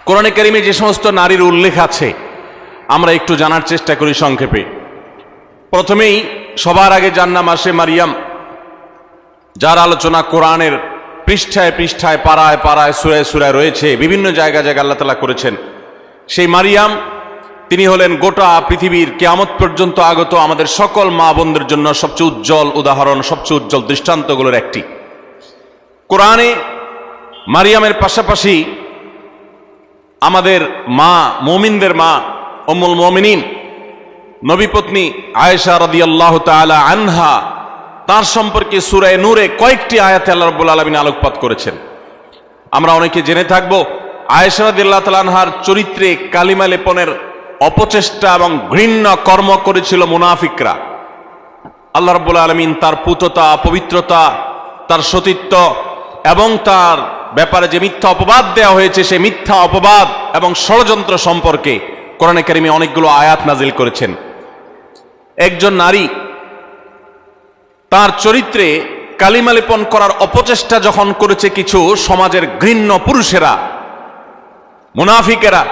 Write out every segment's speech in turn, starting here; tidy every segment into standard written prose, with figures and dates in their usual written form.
কোরআনে কারিমে যে সমস্ত নারীর উল্লেখ আছে আমরা একটু জানার চেষ্টা করি সংক্ষেপে। প্রথমেই সবার আগে যার নাম আসে মারিয়াম, যার আলোচনা কোরআনের পৃষ্ঠায় পৃষ্ঠায় পাড়ায় পাড়ায় সূরায় সূরায় রয়েছে, বিভিন্ন জায়গায় জায়গায় আল্লাহ তাআলা করেছেন। সেই মারিয়াম তিনি হলেন গোটা পৃথিবীর কিয়ামত পর্যন্ত আগত আমাদের সকল মা বোনদের জন্য সবচেয়ে উজ্জ্বল উদাহরণ, সবচেয়ে উজ্জ্বল দৃষ্টান্তগুলোর একটি। কোরআনে মারিয়ামের পাশাপাশি আমাদের মা, মুমিনদের মা উম্মুল মুমিনিন নবী পত্নী আয়েশা রাদিয়াল্লাহু তাআলা আনহা, তার সম্পর্কে সূরা নূরে কয়েকটি আয়াতে আল্লাহ রাব্বুল আলামিন আলোকপাত করেছেন। আমরা অনেকে জেনে থাকব আয়েশা রাদিয়াল্লাহু তাআলা আনহার চরিত্রে কালিমা লেপনের অপচেষ্টা এবং ঘৃণ্য কর্ম করেছিল মুনাফিকরা। আল্লাহ রাব্বুল আলামিন তার পুততা, পবিত্রতা, তার সতীত্ব এবং তার ব্যাপারে যে মিথ্যা অপবাদ দেওয়া হয়েছে সেই মিথ্যা অপবাদ এবং ষড়যন্ত্র সম্পর্কে কোরআনে কারিমে অনেকগুলো আয়াত নাজিল করেছেন। একজন নারী তার চরিত্রে কালিমা লেপন করার অপচেষ্টা যখন করেছে কিছু সমাজের ঘৃণ্য পুরুষেরা, মুনাফিকেরা,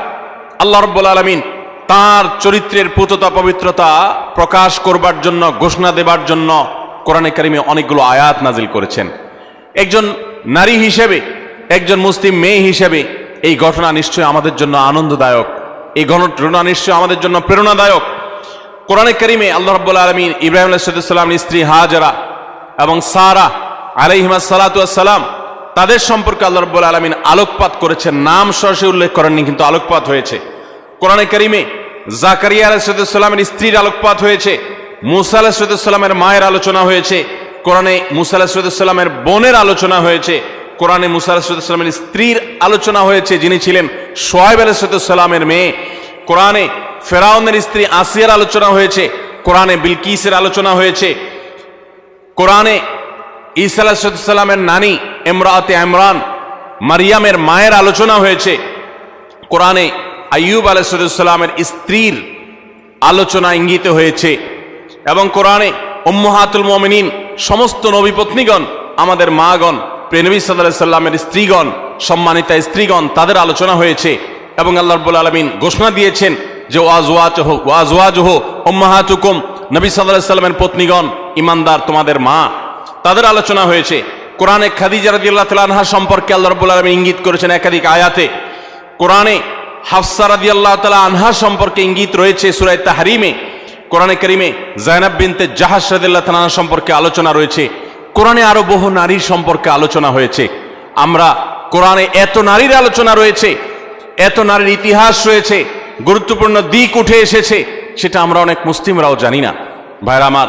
আল্লাহ রাব্বুল আলামিন তার চরিত্রের পুততা পবিত্রতা প্রকাশ করবার জন্য, ঘোষণা দেবার জন্য কোরআনে কারিমে অনেকগুলো আয়াত নাজিল করেছেন। একজন নারী হিসেবে, একজন মুসলিম মেয়ে হিসেবে এই ঘটনা নিশ্চয় আমাদের জন্য আনন্দদায়ক, এই ঘটনা নিশ্চয় আমাদের জন্য প্রেরণাদায়ক। কোরআনে কারিমে আল্লাহ রাব্বুল আলামিন ইব্রাহিম আলাইহিস সালামের স্ত্রী হাজেরা এবং সারা আলাইহিমা সালাতু ওয়াস সালাম, তাদের সম্পর্কে আল্লাহ রাব্বুল আলামিন আলোকপাত করেছেন। নাম সরাসরি উল্লেখ করেননি, কিন্তু আলোকপাত হয়েছে। কোরআনে কারিমে জাকারিয়া আলাইহিস সালামের স্ত্রীর আলোকপাত হয়েছে, মুসা আলাইহিস সালামের মায়ের আলোচনা হয়েছে, কোরআনে মুসা আলাইহিস সালামের বোনের আলোচনা হয়েছে, কোরআনে মুসা আলাইহিস সালামের স্ত্রীর আলোচনা হয়েছে যিনি ছিলেন শুআয়ব আলাইহিস সালামের মেয়ে, কোরআনে ফেরাউনের স্ত্রী আসিয়ার আলোচনা হয়েছে, কোরআনে বিলকিসের আলোচনা হয়েছে, কোরআনে ঈসা আলাইহিস সালামের নানি ইমরাতে ইমরান মারিয়ামের মায়ের আলোচনা হয়েছে, কোরআনে আইয়ুব আলাইহিস সালামের স্ত্রীর আলোচনা ইঙ্গিত হয়েছে, এবং কোরআনে উম্মাহাতুল মুমিনিন সমস্ত নবী পত্নীগণ, আমাদের মাগণ, প্রিয় নবী সাল্লাল্লাহু আলাইহি সাল্লামের স্ত্রীগণ, সম্মানিতা স্ত্রীগণ, তাদের আলোচনা হয়েছে। এবং আল্লাহ রাব্বুল আলামিন ঘোষণা দিয়েছেন যে ওয়াজওয়াজুহু উম্মাহাতুকুম, নবী সাল্লাল্লাহু আলাইহি সাল্লামের পত্নীগণ ঈমানদার তোমাদের মা, তাদের আলোচনা হয়েছে। কোরআনে খাদিজা রাদিয়াল্লাহু তাআলা আনহা সম্পর্কে আল্লাহ রাব্বুল আলামিন ইঙ্গিত করেছেন একাধিক আয়াতে। কোরআনে হাফসা রাদিয়াল্লাহু তাআলা আনহা সম্পর্কে ইঙ্গিত রয়েছে সূরা তাহরিমে। কোরআনে কারিমে যায়েনাব বিনতে জাহাশ রাদিয়াল্লাহু তাআলা আনহা সম্পর্কে আলোচনা রয়েছে। কোরআনে আরো বহু নারীর সম্পর্কে আলোচনা হয়েছে। আমরা কোরআনে এত নারীর আলোচনা রয়েছে, এত নারীর ইতিহাস রয়েছে, গুরুত্বপূর্ণ দিক উঠে এসেছে, সেটা আমরা অনেক মুসলিমরাও জানি না। ভাইরা আমার,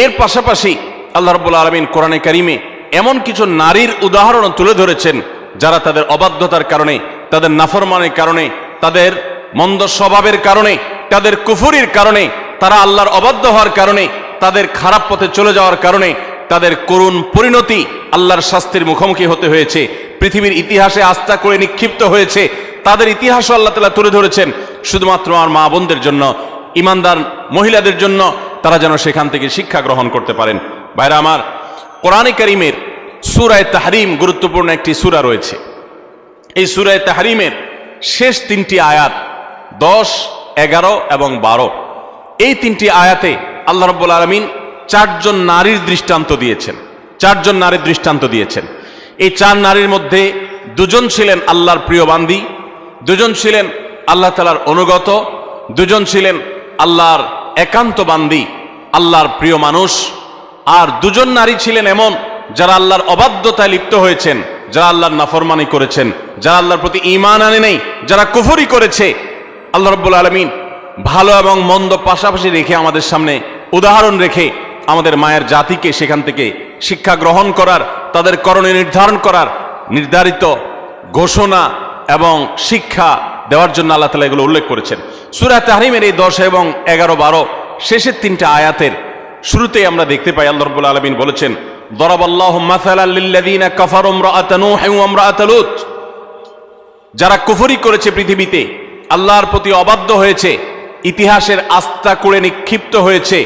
এর পাশাপাশি আল্লাহ রাব্বুল আলামিন কোরআনে কারিমে এমন কিছু নারীর উদাহরণ তুলে ধরেছেন যারা তাদের অবাধ্যতার কারণে, তাদের নাফরমানের কারণে, তাদের মন্দ স্বভাবের কারণে, তাদের কুফরির কারণে, তারা আল্লাহর অবাধ্য হওয়ার কারণে, তাদের খারাপ পথে চলে যাওয়ার কারণে তাদের করুণ পরিণতি, আল্লাহর শাস্তির মুখোমুখি হতে হয়েছে, পৃথিবীর ইতিহাসে আস্থা করে নিক্ষিপ্ত হয়েছে। তাদের ইতিহাসও আল্লাহ তাআলা তুলে ধরেছেন শুধুমাত্র আমার মা বোনদের জন্য, ইমানদার মহিলাদের জন্য, তারা যেন সেখান থেকে শিক্ষা গ্রহণ করতে পারেন। ভাইরা আমার, কোরআনে কারিমের সূরা তাহরিম গুরুত্বপূর্ণ একটি সূরা রয়েছে। এই সূরা তাহরিমের শেষ তিনটি আয়াত 10, 11 এবং 12, এই তিনটি আয়াতে আল্লাহ রাব্বুল আলামিন চারজন নারীর দৃষ্টান্ত দিয়েছেন। চারজন নারীর দৃষ্টান্ত দিয়েছেন। এই চার নারীর মধ্যে দুজন ছিলেন আল্লাহর প্রিয় বান্দী, দুজন ছিলেন আল্লাহ তাআলার অনুগত, দুজন ছিলেন আল্লাহর একান্ত বান্দী, আল্লাহর প্রিয় মানুষ, আর দুজন নারী ছিলেন এমন যারা আল্লাহর অবাধ্যতায় লিপ্ত হয়েছেন, যারা আল্লাহর নাফরমানি করেছেন, যারা আল্লাহর প্রতি ঈমান আনে নাই, যারা কুফরি করেছে। আল্লাহ রাব্বুল আলামিন ভালো এবং মন্দ পাশাপাশি রেখে আমাদের সামনে উদাহরণ রেখে আমাদের মায়ের জাতিকে সেখান থেকে শিক্ষা গ্রহণ করার, তাদের করণীয় নির্ধারণ করার নির্ধারিত ঘোষণা এবং শিক্ষা দেওয়ার জন্য আল্লাহ তাআলা এগুলো উল্লেখ করেছেন। সূরা তাহরিমের এই 10 এবং 11, 12 শেষের তিনটা আয়াতের শুরুতেই আমরা দেখতে পাই আল্লাহ রাব্বুল আলামিন বলেছেন, দরাবাল্লাহু মাসালাল লিল্লাযিনা কাফারু ইমরাআতা নূহ ওয়া ইমরাআতা লূত, যারা কুফরি করেছে পৃথিবীতে, আল্লাহর প্রতি অবাধ্য হয়েছে, ইতিহাসের আস্থা করে নিক্ষিপ্ত হয়েছে,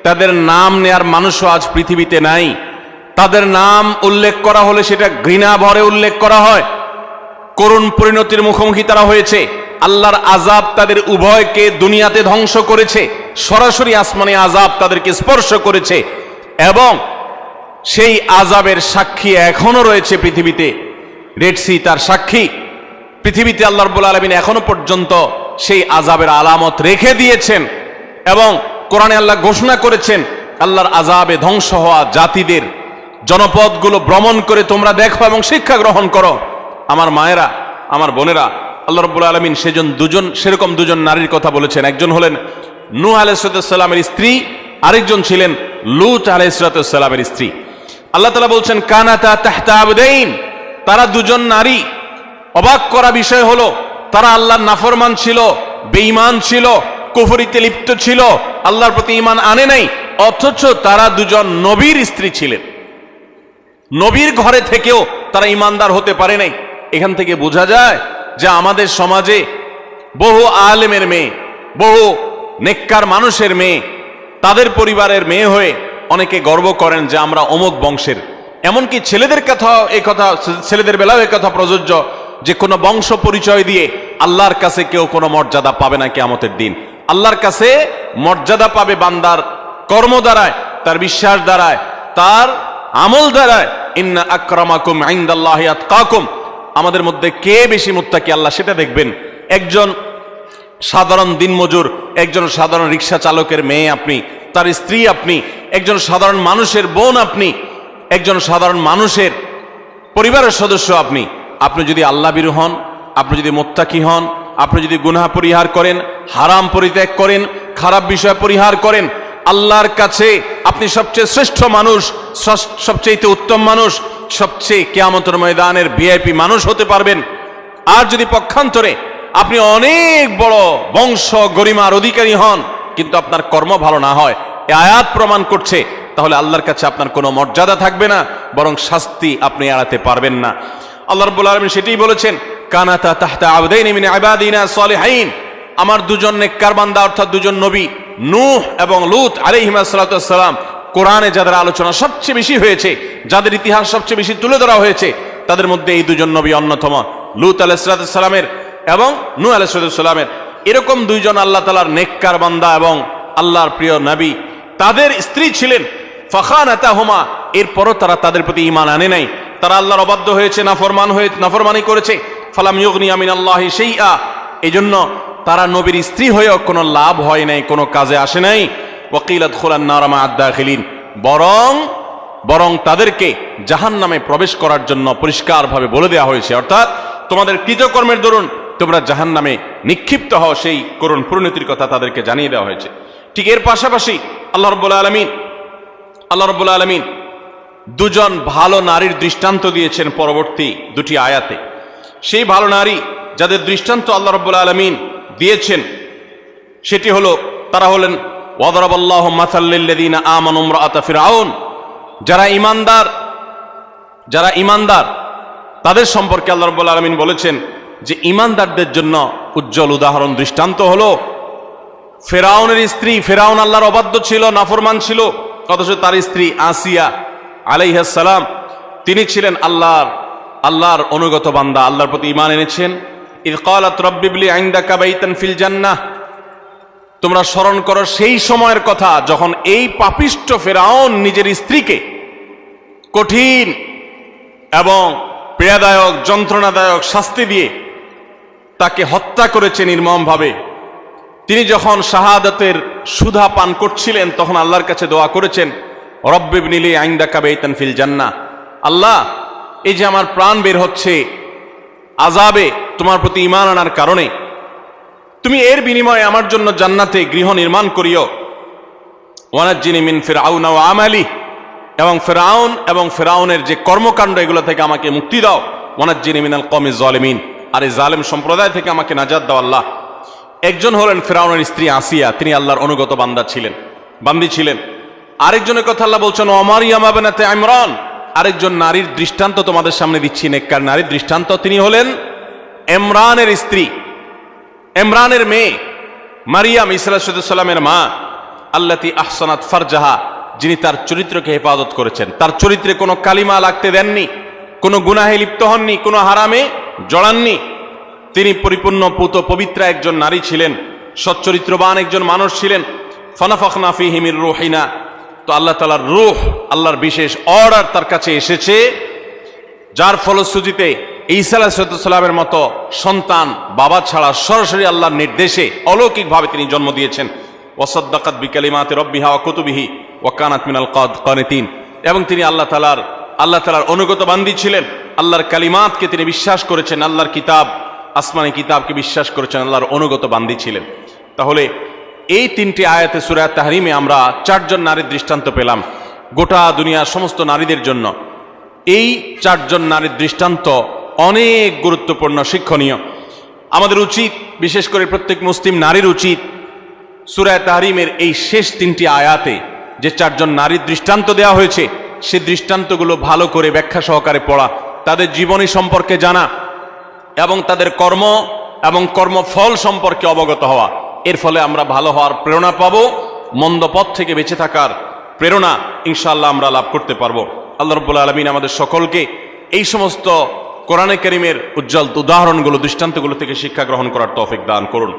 তাদের নাম নেয়ার মানুষও আজ পৃথিবীতে নাই। তাদের নাম উল্লেখ করা হলে সেটা ঘৃণা ভরে উল্লেখ করা হয়। করুণ পরিণতির মুখোমুখি তারা হয়েছে। আল্লাহর আযাব তাদের উভয়কে দুনিয়াতে ধ্বংস করেছে, সরাসরি আসমানে আযাব তাদেরকে স্পর্শ করেছে, এবং সেই আযাবের সাক্ষী এখনো রয়েছে পৃথিবীতে। রেড সি তার সাক্ষী। পৃথিবীতে আল্লাহ রাব্বুল আলামিন এখনো পর্যন্ত সেই আযাবের আলামত রেখে দিয়েছেন, এবং কোরআনে আল্লাহ ঘোষণা করেছেন, আল্লাহর আযাবে ধ্বংস হওয়া জাতিদের জনপদগুলো ভ্রমণ করে তোমরা দেখো এবং শিক্ষা গ্রহণ করো। আমার মায়েরা, আমার বোনেরা, আল্লাহ রাব্বুল আলামিন সেরকম দুজন নারীর কথা বলেছেন। একজন হলেন নূহ আলাইহিস সালামের স্ত্রী, আরেকজন ছিলেন লূত আলাইহিস সালামের স্ত্রী। আল্লাহ তাআলা বলছেন, কানাতা তাহতা আবদাইন, তারা দুজন নারী। অবাক করা বিষয় হলো, তারা আল্লাহর নাফরমান ছিল, বেঈমান ছিল, কুফরিতে লিপ্ত ছিল, আল্লাহর প্রতি ঈমান আনে নাই, অথচ তারা দুজন নবীর স্ত্রী ছিলেন। নবীর ঘরে থেকেও তারা ঈমানদার হতে পারে নাই। এখান থেকে বোঝা যায় যে আমাদের সমাজে বহু আলেমের মেয়ে, বহু নেককার মানুষের মেয়ে, তাদের পরিবারের মেয়ে হয়ে অনেকে গর্ব করেন যে আমরা অমুক বংশের। এমনকি ছেলেদের বেলাও এই কথা প্রযোজ্য যে কোনো বংশ পরিচয় দিয়ে আল্লাহর কাছে কেউ কোনো মর্যাদা পাবে না কিয়ামতের দিন। আল্লাহর কাছে মর্যাদা পাবে বান্দার কর্ম দ্বারায়, তার বিশ্বাস দ্বারায়, তার আমল দ্বারায়। ইন্না আকরামাকুম ইনদাল্লাহি আতকাকুম, আমাদের মধ্যে কে বেশি মুত্তাকি আল্লাহ সেটা দেখবেন। একজন সাধারণ দিনমজুর, একজন সাধারণ রিক্সা চালকের মেয়ে আপনি, তার স্ত্রী আপনি, একজন সাধারণ মানুষের বোন আপনি, একজন সাধারণ মানুষের পরিবারের সদস্য আপনি। আপনি যদি আল্লাহ ভীরু হন, আপনি যদি মুত্তাকি হন, আপনি যদি গুনাহ পরিহার করেন, হারাম পরিত্যাগ করেন, খারাপ বিষয় পরিহার করেন, আল্লাহর কাছে আপনি সবচেয়ে শ্রেষ্ঠ মানুষ, সবচেয়ে উত্তম মানুষ, সবচেয়ে কিয়ামতের ময়দানের ভিআইপি মানুষ হতে পারবেন। আর যদি পক্ষান্তরে আপনি অনেক বড় বংশ গরিমার অধিকারী হন, কিন্তু আপনার কর্ম ভালো না হয়, এই আয়াত প্রমাণ করছে, তাহলে আল্লাহর কাছে আপনার কোনো মর্যাদা থাকবে না, বরং শাস্তি আপনি এড়াতে পারবেন না। আল্লাহ রাব্বুল আলামিন সেটাই বলেছেন, কানাতা তাহতা আবদাইন মিন ইবাদিনা সালিহিন, আমার দুজন নেককার বান্দা অর্থাৎ দুজন নবী নূহ এবং লূত আলাইহিমা সাল্লাতু ওয়াস সালাম, কোরআনে যাদের আলোচনা সবচেয়ে বেশি হয়েছে, যাদের ইতিহাস সবচেয়ে বেশি তুলে ধরা হয়েছে, তাদের মধ্যে এই দুজন নবী অন্যতম। লূত আলাইহিস সালামের এবং নূহ আলাইহিস সালামের এরকম দুইজন আল্লাহ তাআলার নেককার বান্দা এবং আল্লাহর প্রিয় নবী, তাদের স্ত্রী ছিলেন ফাখানাতাহুমা, এরপরও তারা তাদের প্রতি ঈমান আনে নাই, তারা আল্লাহর অবাধ্য হয়েছে, নাফরমানি করেছে। ফালাম ইউগনিয়া মিনাল্লাহি শাইআ, এজন্য তারা নবীর স্ত্রী হয়েও কোনো লাভ হয় নাই, কোনো কাজে আসে নাই। ওয়াকিলা দুখুলান নার মা আদ-দাখিলিন, বরং তাদেরকে জাহান্নামে প্রবেশ করার জন্য পরিষ্কারভাবে বলে দেওয়া হয়েছে, অর্থাৎ তোমাদের কৃতকর্মের দরুন তোমরা জাহান্নামে নিক্ষিপ্ত হও, সেই করুণ পরিণতির কথা তাদেরকে জানিয়ে দেওয়া হয়েছে। ঠিক এর পাশাপাশি আল্লাহ রাব্বুল আলামিন দুজন ভালো নারীর দৃষ্টান্ত দিয়েছেন পরবর্তী দুটি আয়াতে। সেই ভালো নারী যাদের দৃষ্টান্ত আল্লাহ রাব্বুল আলামিন দিয়েছেন সেটি হলো, তারা হলেন ওয়াদরাবাল্লাহু মাসাল লিল্লাযিনা আমানু ইমরাআতা ফিরআউন, যারা ঈমানদার তাদের সম্পর্কে আল্লাহ রাব্বুল আলামিন বলেছেন যে ঈমানদারদের জন্য উজ্জ্বল উদাহরণ দৃষ্টান্ত হলো ফেরাউনের স্ত্রী। ফেরাউন আল্লাহর অবাধ্য ছিল, নাফরমান ছিল, অথচ তার স্ত্রী আসিয়া আলাইহিস সালাম তিনি ছিলেন আল্লাহর অনুগত বান্দা, আল্লাহর প্রতি ঈমান এনেছেন। ইয ক্বালাত রাব্বি ইবলি ইনদাকা বাইতান ফিল জান্নাহ, তোমরা স্মরণ করো সেই সময়ের কথা যখন এই পাপিষ্ঠ ফেরাউন নিজের স্ত্রীকে কঠিন এবং পীড়াদায়ক যন্ত্রণাদায়ক শাস্তি দিয়ে তাকে হত্যা করেছে নির্মমভাবে। তিনি যখন শাহাদাতের সুধা পান করছিলেন তখন আল্লাহর কাছে দোয়া করেছেন, রব্বি ইবনি লি ইনদাকা বাইতান ফিল জান্নাহ, আল্লাহ এই যে আমার প্রাণ বের হচ্ছে আযাবে তোমার প্রতি ঈমান আনার কারণে, তুমি এর বিনিময়ে আমার জন্য জান্নাতে গৃহ নির্মাণ করিও। ওয়ানাজ্জিনি মিন ফিরআউন ওয়া আমালি, এবং ফেরাউনের যে কর্মকাণ্ড এগুলো থেকে আমাকে মুক্তি দাও। ওয়ানাজ্জিনি মিনাল কওমিজ জালিমিন, আর এই জালেম সম্প্রদায় থেকে আমাকে নাজাত দাও আল্লাহ। একজন হলেন ফেরাউনের স্ত্রী আসিয়া, তিনি আল্লাহর অনুগত বান্দি ছিলেন। আরেকজনের কথা আল্লাহ বলছেন ওমারিয়াম বিনতে ইমরান, আরেকজন নারীর দৃষ্টান্ত তোমাদের সামনে দিচ্ছি, নেককার নারীর দৃষ্টান্ত। তিনি হলেন ইমরানের স্ত্রী, ইমরানের মেয়ে মারিয়াম, ঈসা আলাইহিস সালামের মা, আল্লাতী আহসানাত ফারজাহা, যিনি তার চরিত্রকে হেফাজত করেছেন, তার চরিত্রে কোনো কালিমা লাগতে দেননি, কোনো গুনাহে লিপ্ত হননি, কোনো হারামে জড়াননি। তিনি পরিপূর্ণ পুত পবিত্র একজন নারী ছিলেন, সচ্চরিত্রবান একজন মানুষ ছিলেন। ফানাফাখনা ফীহি মির রূহিনা, তো আল্লাহ তাআলার রূহ, আল্লাহর বিশেষ অর্ডার তার কাছে এসেছে, যার ফলশ্রুতিতে ঈসা আলাইহিস সালামের মতো সন্তান বাবা ছাড়া সরাসরি আল্লাহর নির্দেশে অলৌকিকভাবে তিনি জন্ম দিয়েছেন। ওয়াসাদ্দাকাত বিকালিমাতি রাব্বিহা ওয়া কুতুবিহি ওয়া কানাত মিনাল কানিতিন, এবং তিনি আল্লাহ তাআলার অনুগত বান্দী ছিলেন। আল্লাহর কালিমাতকে তিনি বিশ্বাস করেছেন, আল্লাহর কিতাব, আসমানি কিতাবকে বিশ্বাস করেছেন, আল্লাহর অনুগত বান্দী ছিলেন। তাহলে এই তিনটি আয়াতে সূরা তাহরিমে আমরা চারজন নারীর দৃষ্টান্ত পেলাম গোটা দুনিয়ার সমস্ত নারীদের জন্য। এই চারজন নারীর দৃষ্টান্ত অনেক গুরুত্বপূর্ণ, শিক্ষণীয়। আমাদের উচিত, বিশেষ করে প্রত্যেক মুসলিম নারীর উচিত, সূরা তাহরিমের এই শেষ তিনটি আয়াতে যে চারজন নারীর দৃষ্টান্ত দেওয়া হয়েছে, সে দৃষ্টান্তগুলো ভালো করে ব্যাখ্যা সহকারে পড়া, তাদের জীবনী সম্পর্কে জানা এবং তাদের কর্ম এবং কর্মফল সম্পর্কে অবগত হওয়া। এর ফলে আমরা ভালো হওয়ার প্রেরণা পাবো, মন্দ পথ থেকে বেঁচে থাকার প্রেরণা ইনশাআল্লাহ আমরা লাভ করতে পারবো। আল্লাহ রাব্বুল আলামিন আমাদের সকলকে এই সমস্ত কোরআনে কারীমের উজ্জ্বল উদাহরণগুলো, দৃষ্টান্তগুলো থেকে শিক্ষা গ্রহণ করার তৌফিক দান করুন।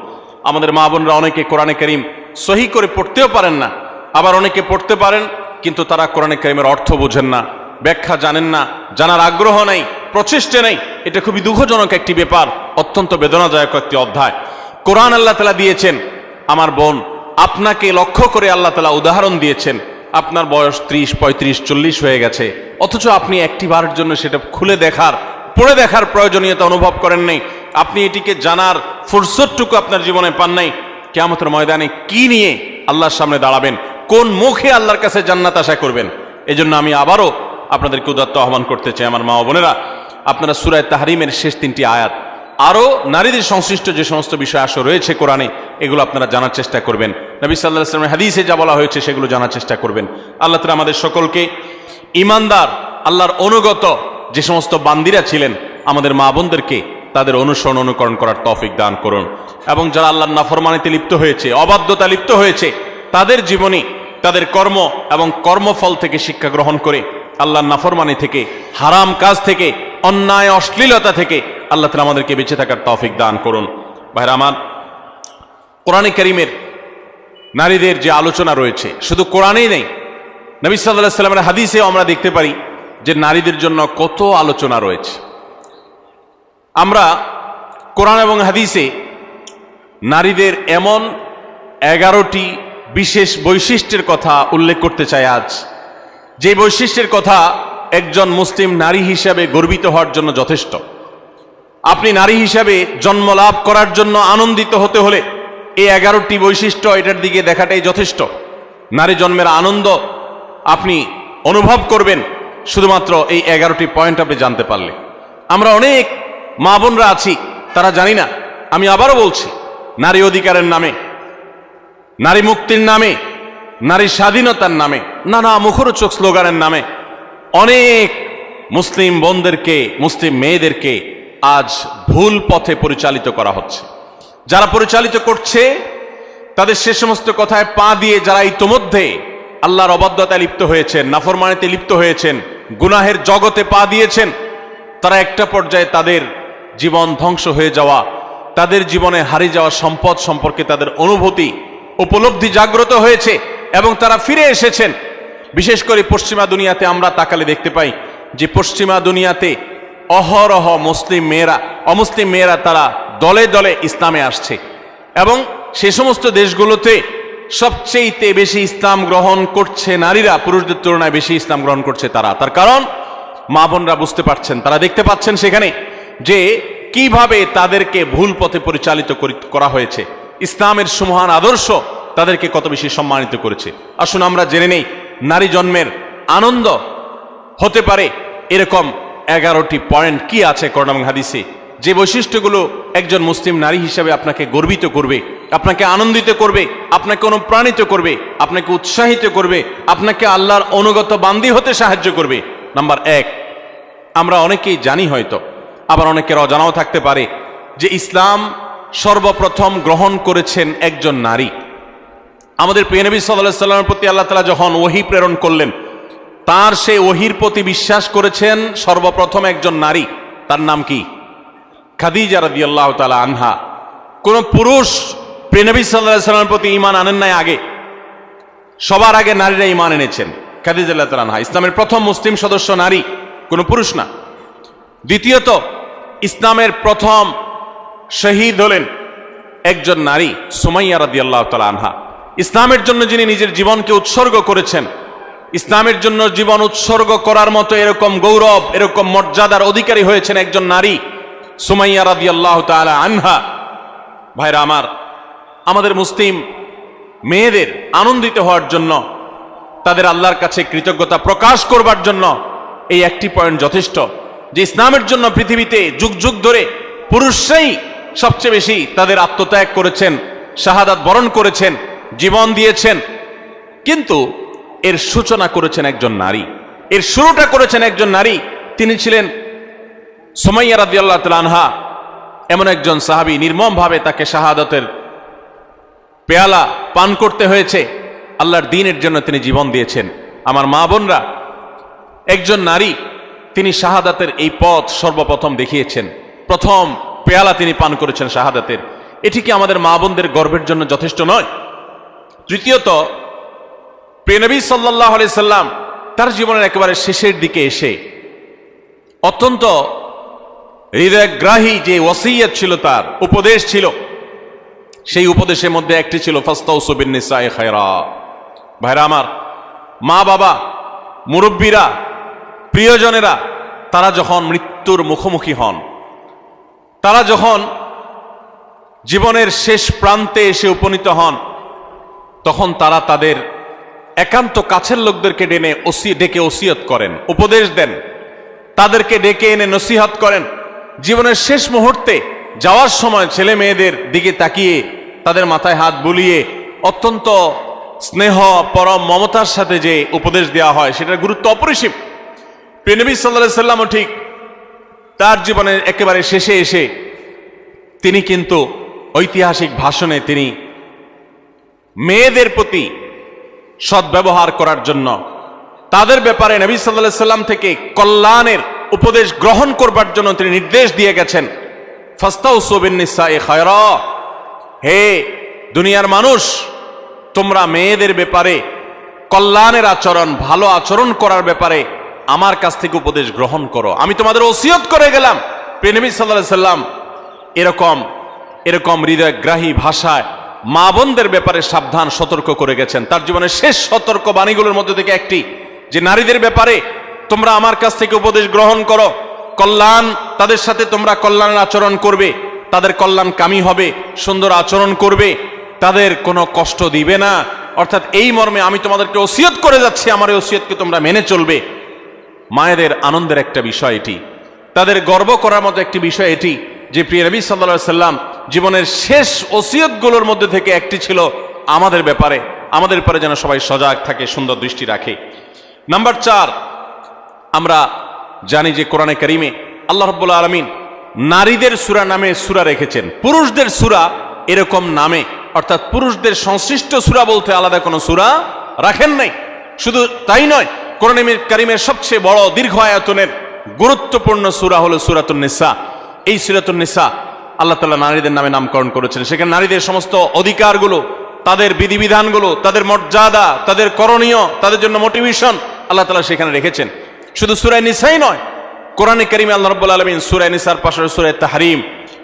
আমাদের মা বোনরা অনেকে কোরআনে কারীম সহি করে পড়তেও পারেন না, আবার অনেকে পড়তে পারেন কিন্তু তারা কোরআনে কারীমের অর্থ বোঝেন না, ব্যাখ্যা জানেন না, জানার আগ্রহ নেই, প্রচেষ্টা নেই। এটা খুবই দুঃখজনক একটি ব্যাপার, অত্যন্ত বেদনাদায়ক একটি অধ্যায়। কোরআন আল্লাহ তাআলা দিয়েছেন, আমার বোন, আপনাকে লক্ষ্য করে আল্লাহ তাআলা উদাহরণ দিয়েছেন। আপনার বয়স 30, 35, 40 হয়ে গেছে, অথচ আপনি একটি বারের জন্য সেটা খুলে দেখার, পড়ে দেখার প্রয়োজনীয়তা অনুভব করেন নাই। আপনি এটিকে জানার ফুরসতটুকু আপনার জীবনে পান নাই। কিয়ামতের ময়দানে কি নিয়ে আল্লাহর সামনে দাঁড়াবেন, কোন মুখে আল্লাহর কাছে জান্নাত আশা করবেন? এজন্য আমি আবারও আপনাদেরকে উদাত্ত আহ্বান করতে চাই, আমার মা ও বোনেরা, আপনারা সূরা তাহরিমের শেষ তিনটি আয়াত, আরও নারীদের সংশ্লিষ্ট যে সমস্ত বিষয় আসো রয়েছে কোরআনে, এগুলো আপনারা জানার চেষ্টা করবেন। নবী সাল্লাল্লাহু আলাইহি ওয়াসাল্লামের হাদিসে যা বলা হয়েছে সেগুলো জানার চেষ্টা করবেন। আল্লাহ তাআলা আমাদের সকলকে ঈমানদার, আল্লাহর অনুগত যে সমস্ত বান্দিরা ছিলেন, আমাদের মা বোনদেরকে তাদের অনুসরণ অনুকরণ করার তৌফিক দান করুন। এবং যারা আল্লাহর নাফরমানিতে লিপ্ত হয়েছে, অবাধ্যতা লিপ্ত হয়েছে, তাদের জীবনী, তাদের কর্ম এবং কর্মফল থেকে শিক্ষা গ্রহণ করে আল্লাহর নাফরমানি থেকে, হারাম কাজ থেকে, অন্যায় অশ্লীলতা থেকে আল্লাহ তাআলা আমাদেরকে বেঁচে থাকার তৌফিক দান করুন। ভাইরা আমার, কোরআনে কারীমের নারীদের যে আলোচনা রয়েছে শুধু কোরআনেই নেই, নবী সাল্লাল্লাহু আলাইহি ওয়াসাল্লামের হাদিসেও আমরা দেখতে পারি যে নারীদের জন্য কত আলোচনা রয়েছে। আমরা কোরআন এবং হাদিসে নারীদের এমন 11টি বিশেষ বৈশিষ্ট্যের কথা উল্লেখ করতে চাই আজ, যে বৈশিষ্ট্যের কথা একজন মুসলিম নারী হিসাবে গর্বিত হওয়ার জন্য যথেষ্ট। আপনি নারী হিসাবে জন্ম লাভ করার জন্য আনন্দিত হতে হলে এই 11টি বৈশিষ্ট্য, এটার দিকে দেখাটাই যথেষ্ট। নারী জন্মের আনন্দ আপনি অনুভব করবেন শুধুমাত্র এই 11টি পয়েন্ট আপনি জানতে পারলে। আমরা অনেক মা বোনরা আছি, তারা জানি না। আমি আবারও বলছি, নারী অধিকারের নামে, নারী মুক্তির নামে, নারী স্বাধীনতার নামে, নানা মুখরোচক স্লোগানের নামে অনেক মুসলিম বোনদেরকে, মুসলিম মেয়েদেরকে আজ ভুল পথে পরিচালিত করা হচ্ছে। যারা পরিচালিত করছে তাদের সে সমস্ত কথায় পা দিয়ে যারা ইতোমধ্যে আল্লাহর অবাধ্যতায় লিপ্ত হয়েছেন, নাফরমানিতে লিপ্ত হয়েছেন, গুনাহের জগতে পা দিয়েছেন, তারা একটা পর্যায়ে তাদের জীবন ধ্বংস হয়ে যাওয়া, তাদের জীবনে হারিয়ে যাওয়া সম্পদ সম্পর্কে তাদের অনুভূতি, উপলব্ধি জাগ্রত হয়েছে এবং তারা ফিরে এসেছেন। বিশেষ করে পশ্চিমা দুনিয়াতে আমরা তাকালে দেখতে পাই যে পশ্চিমা দুনিয়াতে অহরহ মুসলিম মেয়েরা, অমুসলিম মেয়েরা তারা দলে দলে ইসলামে আসছে এবং সে সমস্ত দেশগুলোতে সবচেয়ে বেশি ইসলাম গ্রহণ করছে নারীরা, পুরুষদের তুলনায় বেশি ইসলাম গ্রহণ করছে তারা। তার কারণ মা বোনরা বুঝতে পারছেন, তারা দেখতে পাচ্ছেন সেখানে যে কিভাবে তাদেরকে ভুল পথে পরিচালিত করা হয়েছে। ইসলামের সুমহান আদর্শ তাদেরকে কত বেশি সম্মানিত করেছে। আসুন আমরা জেনে নেই নারী জন্মের আনন্দ হতে পারে এরকম 11টি পয়েন্ট কি আছে কোরআন এবং হাদিসে, যে বৈশিষ্ট্যগুলো একজন মুসলিম নারী হিসেবে আপনাকে গর্বিত করবে, আপনাকে আনন্দিত করবে, আপনাকে অনুপ্রাণিত করবে, আপনাকে উৎসাহিত করবে, আপনাকে আল্লাহর অনুগত বান্দী হতে সাহায্য করবে। নাম্বার 1, আমরা অনেকেই জানি হয়তো, আবার অনেকের অজানাও থাকতে পারে যে ইসলাম সর্বপ্রথম গ্রহণ করেছেন একজন নারী। আমাদের প্রিয় নবী সাল্লাল্লাহু আলাইহি ওয়াসাল্লামের প্রতি আল্লাহ তাআলা যখন ওহী প্রেরণ করলেন, তার সেই ওহীর প্রতি বিশ্বাস করেছেন সর্বপ্রথম একজন নারী। তার নাম কি? খাদিজা রাদিয়াল্লাহু তাআলা আনহা, কোন পুরুষ প্রিয় নবী সাল্লাল্লাহু আলাইহি ওয়াসাল্লামের প্রতি ঈমান আনেন নাই আগে, সবার আগে নারীরা ঈমান এনেছেন। খাদিজা রাদিয়াল্লাহু তাআলা আনহা ইসলামের প্রথম মুসলিম সদস্য নারী, কোন পুরুষ না। দ্বিতীয়ত, ইসলামের প্রথম শহীদ হলেন একজন নারী, সুমাইয়া রাদিয়াল্লাহু তাআলা আনহা। ইসলামের জন্য যিনি নিজের জীবনকে উৎসর্গ করেছেন, ইসলামের জন্য জীবন উৎসর্গ করার মতো এরকম গৌরব, এরকম মর্যাদার অধিকারী হয়েছেন একজন নারী, সুমাইয়া রাদিয়াল্লাহু তাআলা আনহা। ভাইরা আমার, আমাদের মুসলিম মেয়েদের আনন্দিত হওয়ার জন্য, তাদের আল্লাহর কাছে কৃতজ্ঞতা প্রকাশ করবার জন্য এই একটি পয়েন্ট যথেষ্ট, যে ইসলামের জন্য পৃথিবীতে যুগ যুগ ধরে পুরুষরাই সবচেয়ে বেশি তাদের আত্মত্যাগ করেছেন, শাহাদাত বরণ করেছেন, জীবন দিয়েছেন, কিন্তু এর সূচনা করেছেন একজন নারী, এর শুরুটা করেছেন একজন নারী। তিনি ছিলেন সুমাইয়া রাদিয়াল্লাহু তাআলা আনহা, এমন একজন সাহাবী, নির্মমভাবে তাকে শাহাদাতের পেয়ালা পান করতে হয়েছে, আল্লাহর দ্বীনের জন্য তিনি জীবন দিয়েছেন। আমার মা বোনরা, একজন নারী, তিনি শাহাদাতের এই পথ সর্বপ্রথম দেখিয়েছেন, প্রথম পেয়ালা তিনি পান করেছেন শাহাদাতের। এটি কি আমাদের মা বোনদের গর্বের জন্য যথেষ্ট নয়? তৃতীয়ত, প্রিয় নবী সাল্লাল্লাহু আলাইহি সাল্লাম তার জীবনের একেবারে শেষের দিকে এসে অত্যন্ত হৃদয়গ্রাহী যে ওসিয়ত ছিল, তার উপদেশ ছিল, সেই উপদেশের মধ্যে একটি ছিল ফাস্তাউসু বিন-নিসাই খায়রা। ভাইরা আমার, মা বাবা, মুরব্বীরা, প্রিয়জনেরা, তারা যখন মৃত্যুর মুখোমুখি হন, তারা যখন জীবনের শেষ প্রান্তে এসে উপনীত হন, তখন তারা তাদের একান্ত কাছের লোকদেরকে ডেকে ওসিয়ত করেন, উপদেশ দেন, তাদেরকে ডেকে এনে নসিহত করেন। জীবনের শেষ মুহূর্তে যাওয়ার সময় ছেলে মেয়েদের দিকে তাকিয়ে তাদের মাথায় হাত বুলিয়ে অত্যন্ত স্নেহ, পরম মমতার সাথে যে উপদেশ দেওয়া হয়, সেটার গুরুত্ব অপরিসীম। প্রিয় নবী সাল্লাল্লাহু আলাইহি ওয়াসাল্লামও ঠিক তার জীবনের একেবারে শেষে এসে তিনি কিন্তু ঐতিহাসিক ভাষণে তিনি মেয়েদের প্রতি সদ্ব্যবহার করার জন্য, তাদের ব্যাপারে নবী সাল্লাল্লাহু আলাইহি ওয়াসাল্লাম থেকে কল্যাণের উপদেশ গ্রহণ করবার জন্য তিনি নির্দেশ দিয়ে গেছেন, ফাস্তাউসু বিন-নিসাই খায়রা। হে দুনিয়ার মানুষ, তোমরা মেয়েদের ব্যাপারে কল্যাণের আচরণ, ভালো আচরণ করার ব্যাপারে আমার কাছ থেকে উপদেশ গ্রহণ করো, আমি তোমাদের ওসিয়ত করে গেলাম। প্রিয় নবী সাল্লাল্লাহু আলাইহি ওয়াসাল্লাম এরকম হৃদয়গ্রাহী ভাষায় মা বোনদের ব্যাপারে সাবধান সতর্ক করে গেছেন। তার জীবনের শেষ সতর্ক বাণীগুলোর মধ্যে থেকে একটি, যে নারীদের ব্যাপারে তোমরা আমার কাছ থেকে উপদেশ গ্রহণ করো, কল্যাণ, তাদের সাথে তোমরা কল্যাণের আচরণ করবে, তাদের কল্যাণ কামী হবে, সুন্দর আচরণ করবে, তাদের কোনো কষ্ট দিবে না। অর্থাৎ এই মর্মে আমি তোমাদেরকে ওসিয়ত করে যাচ্ছি, আমার এই ওসিয়তকে তোমরা মেনে চলবে। মায়েদের আনন্দের একটা বিষয় এটি, তাদের গর্ব করার মতো একটি বিষয় এটি, যে প্রিয় নবী সাল্লাল্লাহু আলাইহি সাল্লাম জীবনের শেষ ওসিয়তগুলোর মধ্যে থেকে একটি ছিল আমাদের ব্যাপারে, আমাদের ব্যাপারে যেন সবাই সজাগ থাকে, সুন্দর দৃষ্টি রাখে। নাম্বার 4, আমরা জানি যে কোরআনে কারিমে আল্লাহ রাব্বুল আলামিন নারীদের সূরা নামে সূরা রেখেছেন, পুরুষদের সূরা এরকম নামে, অর্থাৎ পুরুষদের সংশ্লিষ্ট সূরা বলতে আলাদা কোনো সূরা রাখেন নাই। শুধু তাই নয়, কোরআনে কারিমের সবচেয়ে বড় দীর্ঘ আয়াতনের গুরুত্বপূর্ণ সূরা হলো সূরাতুন নিসা। এই সূরাতুন নিসা আল্লাহ তাআলা নারীদের নামে নামকরণ করেছেন। সেখানে নারীদের সমস্ত অধিকারগুলো, তাদের বিধিবিধানগুলো, তাদের মর্যাদা, তাদের করণীয়, তাদের জন্য মোটিভেশন আল্লাহ তাআলা সেখানে রেখেছেন। শুধু সূরা নিসাই নয়, কোরআনে কারিমে আল্লাহ রাব্বুল আলামিন সূরা নিসার পাশে সূরা তাহরিম,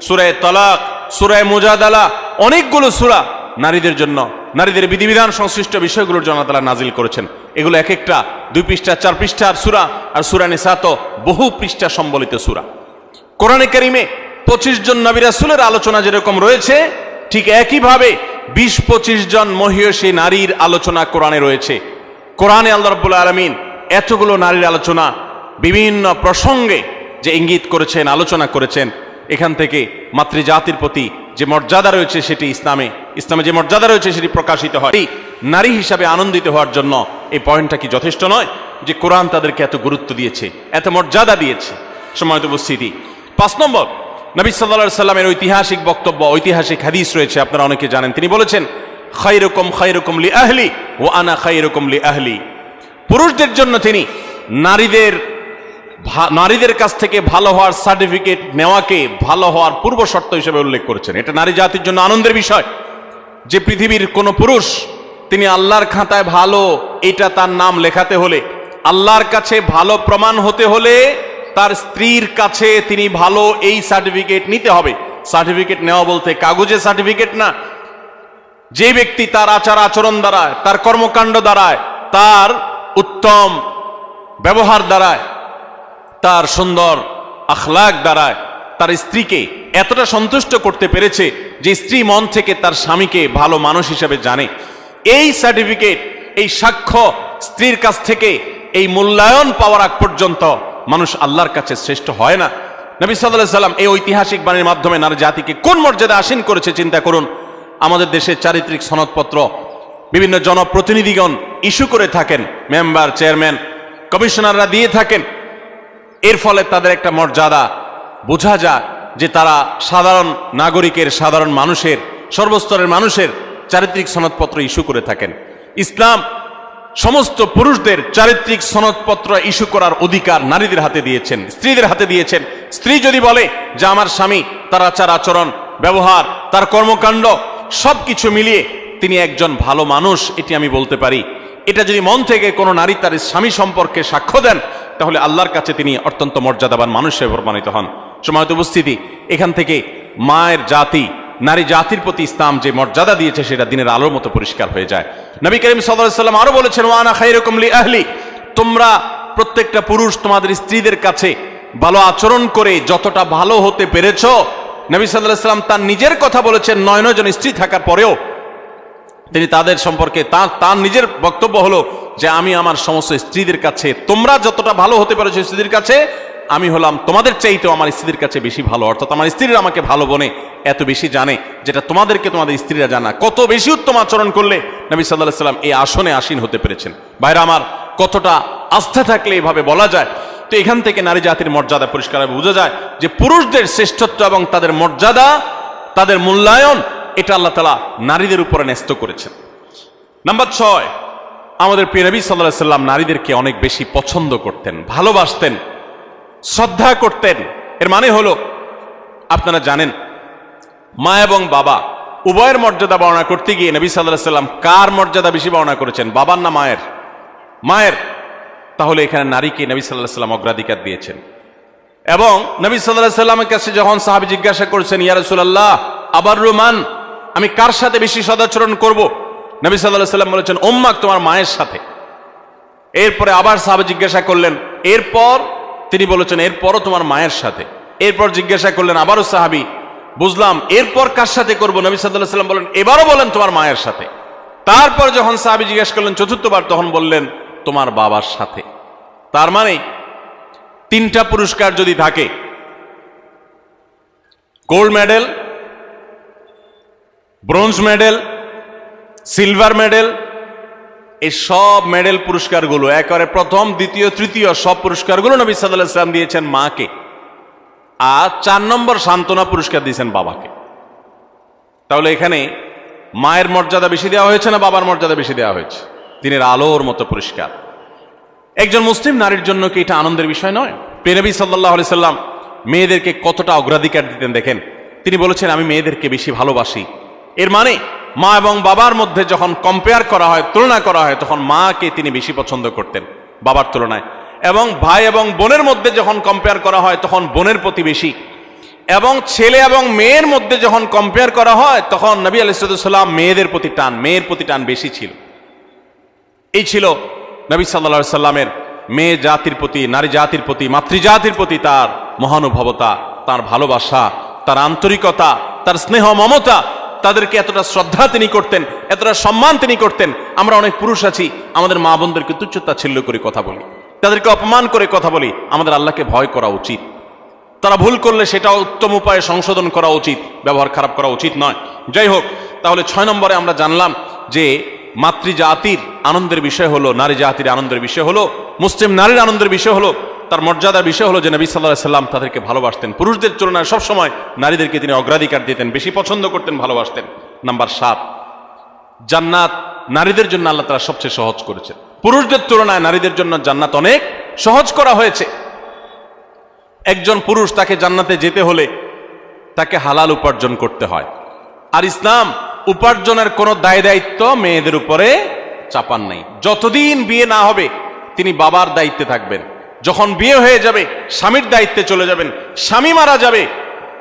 সূরা তালাক, সূরা মুজাদালা, অনেকগুলো সূরা নারীদের জন্য, নারীদের বিধিবিধান সংশ্লিষ্ট বিষয়গুলোর জন্য তাআলা নাজিল করেছেন। এগুলো এক একটা 2 পৃষ্ঠা 4 পৃষ্ঠার সূরা, আর সূরা নিসা তো বহু পৃষ্ঠা সম্বলিত সূরা। কোরআনে কারিমে 25 জন নবী রাসূলের আলোচনা যেরকম রয়েছে, ঠিক একইভাবে 20-25 জন মহিয়সী নারীর আলোচনা কোরআনে রয়েছে। কোরআনে আল্লাহ রাব্বুল আলামিন এতগুলো নারীর আলোচনা, বিভিন্ন প্রসঙ্গে যে ইঙ্গিত করেছেন, আলোচনা করেছেন, এখান থেকে মাতৃজাতির প্রতি যে মর্যাদা রয়েছে সেটি ইসলামে যে মর্যাদা রয়েছে সেটি প্রকাশিত হয়। এই নারী হিসাবে আনন্দিত হওয়ার জন্য এই পয়েন্টটা কি যথেষ্ট নয়, যে কোরআন তাদেরকে এত গুরুত্ব দিয়েছে, এত মর্যাদা দিয়েছে? সম্মানিত উপস্থিতি, 5 নম্বর, নবী সাল্লাল্লাহু আলাইহি সাল্লামের ঐতিহাসিক বক্তব্য, ঐতিহাসিক হাদিস রয়েছে, আপনারা অনেকে জানেন। তিনি বলেছেন, খায়রুকুম লি আহলি ওয়া আনা খায়রুকুম লি আহলি। পুরুষদের জন্য তিনি নারীদের নারীদের কাছ থেকে ভালো হওয়ার সার্টিফিকেট নেওয়াকে ভালো হওয়ার পূর্ব শর্ত হিসেবে উল্লেখ করেছেন। এটা নারী জাতির জন্য আনন্দের বিষয় যে পৃথিবীর কোন পুরুষ তিনি আল্লাহর খাতায় ভালো এটা তার নাম লেখাতে হলে, আল্লাহর কাছে ভালো প্রমাণ হতে হলে তার স্ত্রীর কাছে তিনি ভালো এই সার্টিফিকেট নিতে হবে। সার্টিফিকেট নেওয়া বলতে কাগজে সার্টিফিকেট না, যে ব্যক্তি তার আচার আচরণ দ্বারায়, তার কর্মকাণ্ড দ্বারায়, তার উত্তম ব্যবহার দ্বারায়, তার সুন্দর আখলাক দ্বারায় তার স্ত্রীকে এতটা সন্তুষ্ট করতে পেরেছে যে স্ত্রী মন থেকে তার স্বামীকে ভালো মানুষ হিসেবে জানে, এই সার্টিফিকেট, এই সাক্ষ্য স্ত্রীর কাছ থেকে এই মূল্যায়ন পাওয়ার আগ পর্যন্ত মানুষ আল্লাহর কাছে শ্রেষ্ঠ হয় না। নবী সাল্লাল্লাহু আলাইহি সাল্লাম এই ঐতিহাসিক বাণীর মাধ্যমে নারী জাতিকে কোন মর্যাদা আসীন করেছে চিন্তা করুন। আমাদের দেশের চারিত্রিক সনদপত্র বিভিন্ন জনপ্রতিনিধিগণ ইস্যু করে থাকেন, মেম্বার, চেয়ারম্যান, কমিশনাররা দিয়ে থাকেন। এর ফলে তাদের একটা মর্যাদা বোঝা যায় যে তারা সাধারণ নাগরিকের, সাধারণ মানুষের, সর্বস্তরের মানুষের চারিত্রিক সনদপত্র ইস্যু করে থাকেন। ইসলাম সমস্ত পুরুষদের চারিত্রিক সনদপত্র ইস্যু করার অধিকার নারীদের হাতে দিয়েছেন, স্ত্রীদের হাতে দিয়েছেন। স্ত্রী যদি বলে যে আমার স্বামী, তার আচার আচরণ, ব্যবহার, তার কর্মকাণ্ড সবকিছু মিলিয়ে তিনি একজন ভালো মানুষ, এটি আমি বলতে পারি, এটা যদি মন থেকে কোনো নারী তার স্বামী সম্পর্কে সাক্ষ্য দেন, তাহলে আল্লাহর কাছে তিনি অত্যন্ত মর্যাদাবান মানুষ হিসেবে প্রমাণিত হন। সময়ত উপস্থিতি, এখান থেকে মায়ের জাতি, নারী জাতির প্রতি ইসলাম যে মর্যাদা দিয়েছে সেটা দিনের আলোর মতো পরিষ্কার হয়ে যায়। নবী করিম সাল্লাল্লাহু আলাইহি সাল্লাম আরো বলেছেন, ওয়া আনা খায়রুকুম লি আহলি, তোমরা প্রত্যেকটা পুরুষ তোমাদের স্ত্রীদের কাছে ভালো আচরণ করে যতটা ভালো হতে পেরেছো, নবী সাল্লাল্লাহু আলাইহি সাল্লাম তার নিজের কথা বলেছেন। 9 জন স্ত্রী থাকার পরেও তিনি তাদের সম্পর্কে তার নিজের বক্তব্য হলো যে আমি আমার সমস্ত স্ত্রীদের কাছে, তোমরা যতটা ভালো হতে পেরেছো স্ত্রীদের কাছে, আমি হলাম তোমাদের চাইতেও আমার স্ত্রীদের কাছে বেশি ভালো। অর্থাৎ আমার স্ত্রীরা আমাকে ভালো বনে এত বেশি জানে যেটা তোমাদেরকে তোমাদের স্ত্রীরা জানা। কত বেশি উত্তম আচরণ করলে নবী সাল্লাল্লাহু আলাইহি সাল্লাম এই আসনে আসীন হতে পেরেছেন। ভাইরা আমার, কতটা আস্থা থাকলে এভাবে বলা যায়। তো এখান থেকে নারী জাতির মর্যাদা পরিষ্কারভাবে বোঝা যায় যে পুরুষদের শ্রেষ্ঠত্ব এবং তাদের মর্যাদা, তাদের মূল্যায়ন, এটা আল্লাহ তাআলা নারীদের উপরে ন্যস্ত করেছেন। নাম্বার 6, আমাদের প্রিয় নবী সাল্লাল্লাহু আলাইহি সাল্লাম নারীদেরকে অনেক বেশি পছন্দ করতেন, ভালোবাসতেন, শ্রদ্ধা করতেন। এর মানে হলো, আপনারা জানেন মা এবং বাবা উভয়ের মর্যাদা বর্ণনা করতে গিয়ে নবী সাল্লাল্লাহু আলাইহি সাল্লাম কার মর্যাদা বেশি বর্ণনা করেছেন, বাবার না মায়ের? মায়ের। তাহলে এখানে নারীকে নবী সাল্লাল্লাহু আলাইহি সাল্লাম অগ্রাধিকার দিয়েছেন। এবং নবী সাল্লাল্লাহু আলাইহি সাল্লামের কাছে যখন সাহাবী জিজ্ঞাসা করেছেন, ইয়া রাসূলুল্লাহ আবাররু মান, আমি কার সাথে বেশি সদাচরণ করব? নবী সাল্লাল্লাহু আলাইহি সাল্লাম বলেছেন, উম্মাক, তোমার মায়ের সাথে। এরপরে আবার সাহাবী জিজ্ঞাসা করলেন, এরপর তিনি বলেছেন এরপরও তোমার মায়ের সাথে। এরপর জিজ্ঞাসা করলেন আবারও সাহাবী, বুঝলাম, এরপর কার সাথে করব? নবী সাল্লাল্লাহু আলাইহি সাল্লাম বলেন, এবারও বলেন তোমার মায়ের সাথে। তারপর যখন সাহাবী জিজ্ঞাসা করলেন চতুর্থবার, তখন বললেন তোমার বাবার সাথে। তার মানে 3টা পুরস্কার যদি থাকে, gold medal, bronze medal, silver medal, এই সব মেডেল পুরস্কারগুলো একেবারে প্রথম, দ্বিতীয়, তৃতীয় সব পুরস্কারগুলো নবী সাল্লাল্লাহু আলাইহি সাল্লাম দিয়েছেন মাকে। আর 4 নম্বর সান্ত্বনা পুরস্কার দিয়েছেন বাবাকে। তাহলে এখানে মায়ের মর্যাদা বেশি দেওয়া হয়েছে না বাবার মর্যাদা বেশি দেওয়া হয়েছে? দিনের আলোর মতো পরিষ্কার। একজন মুসলিম নারীর জন্য কি এটা আনন্দের বিষয় নয়? প্রিয় নবী সাল্লাল্লাহু আলাইহি সাল্লাম মেয়েদেরকে কতটা অগ্রাধিকার দিতেন দেখেন। তিনি বলেছেন, আমি মেয়েদেরকে বেশি ভালোবাসি। এর মানে মা এবং বাবার মধ্যে যখন কম্পেয়ার করা হয়, তুলনা করা হয়, তখন মাকে তিনি বেশি পছন্দ করতেন বাবার তুলনায়। এবং ভাই এবং বোনের মধ্যে যখন কম্পেয়ার করা হয়, তখন বোনের প্রতি বেশি। এবং ছেলে এবং মেয়ের মধ্যে যখন কম্পেয়ার করা হয়, তখন নবী আলাইহিস সালাম মেয়েদের প্রতি টান, মেয়ের প্রতি টান বেশি ছিল। এই ছিল নবী সাল্লাল্লাহু আলাইহি সাল্লামের মেয়ে জাতির প্রতি, নারী জাতির প্রতি, মাতৃজাতির প্রতি তার মহানুভবতা, তার ভালোবাসা, তার আন্তরিকতা, তার স্নেহ মমতা। তাদেরকে এতটা শ্রদ্ধা তিনি করতেন, এতটা সম্মান তিনি করতেন। আমরা অনেক পুরুষ আছি, আমাদের মা বোনদেরকে তুচ্ছতাচ্ছিল্য করে কথা বলি, তাদেরকে অপমান করে কথা বলি। আমাদের আল্লাহকে ভয় করা উচিত। তারা ভুল করলে সেটা উত্তম উপায়ে সংশোধন করা উচিত, ব্যবহার খারাপ করা উচিত নয়। যাই হোক, তাহলে 6 নম্বরে আমরা জানলাম যে মাতৃজাতির আনন্দের বিষয় হলো, নারী জাতির আনন্দের বিষয় হলো, মুসলিম নারীর আনন্দের বিষয় হলো, তার মর্যাদার বিষয় হলো যে নবী সাল্লাল্লাহু আলাইহি সাল্লাম তাদেরকে ভালোবাসতেন। পুরুষদের তুলনায় সবসময় নারীদেরকে তিনি অগ্রাধিকার দিতেন, বেশি পছন্দ করতেন, ভালোবাসতেন। নাম্বার 7, জান্নাত নারীদের জন্য আল্লাহ তাআলা সবচেয়ে সহজ করেছেন। পুরুষদের তুলনায় নারীদের জন্য জান্নাত অনেক সহজ করা হয়েছে। একজন পুরুষ তাকে জান্নাতে যেতে হলে তাকে হালাল উপার্জন করতে হয়। আর ইসলাম উপার্জনের কোনো দায় দায়িত্ব মেয়েদের উপরে চাপান নাই। যতদিন বিয়ে না হবে তিনি বাবার দায়িত্বে থাকবেন। যখন বিয়ে হয়ে যাবে স্বামীর দায়িত্বে চলে যাবেন। স্বামী মারা যাবে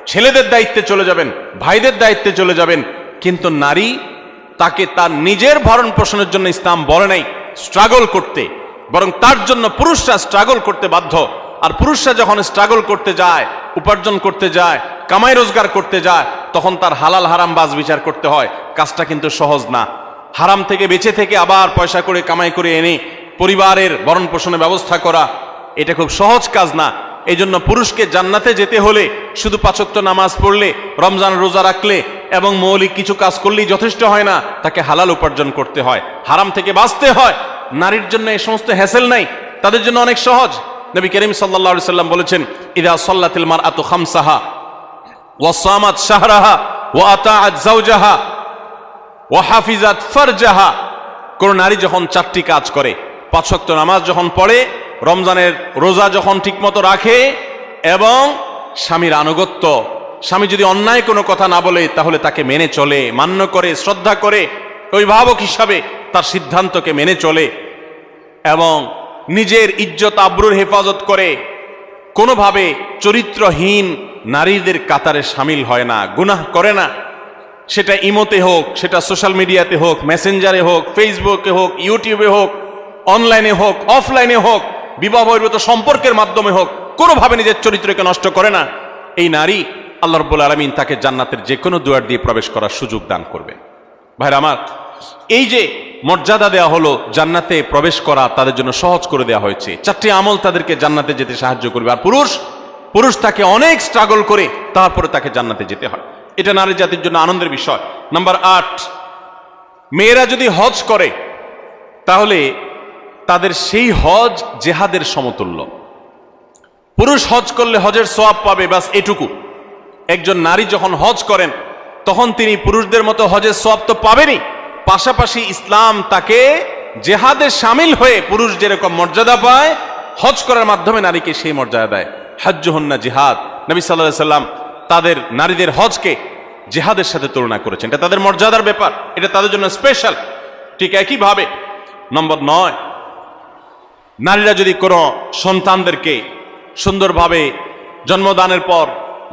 ছেলেদের দায়িত্বে চলে যাবেন, ভাইদের দায়িত্বে চলে যাবেন। কিন্তু নারী, তাকে তার নিজের ভরণ পোষণের জন্য ইসলাম বলে নাই স্ট্রাগল করতে, বরং তার জন্য পুরুষরা স্ট্রাগল করতে বাধ্য। আর পুরুষরা যখন স্ট্রাগল করতে যায়, উপার্জন করতে যায়, কামাই রোজগার করতে যায়, তখন তার হালাল হারাম বাজ বিচার করতে হয়। কাজটা কিন্তু সহজ না। হারাম থেকে বেঁচে থেকে আবার পয়সা করে কামাই করে এনে পরিবারের ভরণ পোষণের ব্যবস্থা করা, এটা খুব সহজ কাজ না। এই জন্য পুরুষকে জান্নাতে যেতে হলে শুধু 5 ওয়াক্ত নামাজ পড়লে, রমজান রোজা রাখলে এবং মৌলিক কিছু কাজ করলেই যথেষ্ট হয় না, তাকে হালাল উপার্জন করতে হয়, হারাম থেকে বাঁচতে হয়। নারীর জন্য এই সমস্ত হ্যাসেল নাই, তাদের জন্য অনেক সহজ। নবী করিম সাল্লাল্লাহু আলাইহি সাল্লাম বলেছেন, ইযা সাল্লাতিল মারআতু খামসাহা ওয়া সামাত শাহরাহা ওয়া আতাআত যাওজাহা ওয়া হাফিজাত ফারজাহা। কোন নারী যখন 4টি কাজ করে, 5 ওয়াক্ত নামাজ যখন পড়ে, রমজানের রোজা যখন ঠিকমতো রাখে এবং স্বামীর আনুগত্য, স্বামী যদি অন্যায় কোনো কথা না বলে তাহলে তাকে মেনে চলে, মান্য করে, শ্রদ্ধা করে, অভিভাবক হিসাবে তার সিদ্ধান্তকে মেনে চলে এবং নিজের ইজ্জত আবরুর হেফাজত করে, কোনোভাবে চরিত্রহীন নারীদের কাতারে সামিল হয় না, গুনাহ করে না। সেটা ইমোতে হোক, সেটা সোশ্যাল মিডিয়াতে হোক, মেসেঞ্জারে হোক, ফেসবুকে হোক, ইউটিউবে হোক, অনলাইনে হোক, অফলাইনে হোক, বিবাহ বহির্ভূত সম্পর্কের মাধ্যমে হোক, কোনোভাবে নিজের চরিত্রকে নষ্ট করে না। এই নারী, আল্লাহ রাব্বুল আলামিন তাকে জান্নাতের যে কোনো দুয়ার দিয়ে প্রবেশ করার সুযোগ দান করবে। ভাইরা আমার, এই যে মর্যাদা দেওয়া হলো, জান্নাতে প্রবেশ করা তাদের জন্য সহজ করে দেওয়া হয়েছে। 4টি আমল তাদেরকে জান্নাতে যেতে সাহায্য করবে। আর পুরুষ তাকে অনেক স্ট্রাগল করে তারপরে তাকে জান্নাতে যেতে হয়। এটা নারী জাতির জন্য আনন্দের বিষয়। নাম্বার 8, মেয়েরা যদি হজ করে তাহলে তাদের সেই হজ জেহাদের সমতুল্য। পুরুষ হজ করলে হজের সওয়াব পাবে, বাস এটুকু। একজন নারী যখন হজ করেন তখন তিনি পুরুষদের মতো হজের সওয়াব তো পাবেনই, পাশাপাশি ইসলাম তাকে জেহাদে শামিল হয়ে পুরুষ যেরকম মর্যাদা পায়, হজ করার মাধ্যমে নারীকে সেই মর্যাদা দেয়। হজ্জুহুন্না জিহাদ। নবী সাল্লাল্লাহু আলাইহি সাল্লাম তাদের নারীদের হজকে জিহাদের সাথে তুলনা করেছেন। এটা তাদের মর্যাদার ব্যাপার, এটা তাদের জন্য স্পেশাল। ঠিক একইভাবে নম্বর 9, নারীরা যদি কোনো সন্তানদেরকে সুন্দরভাবে জন্মদানের পর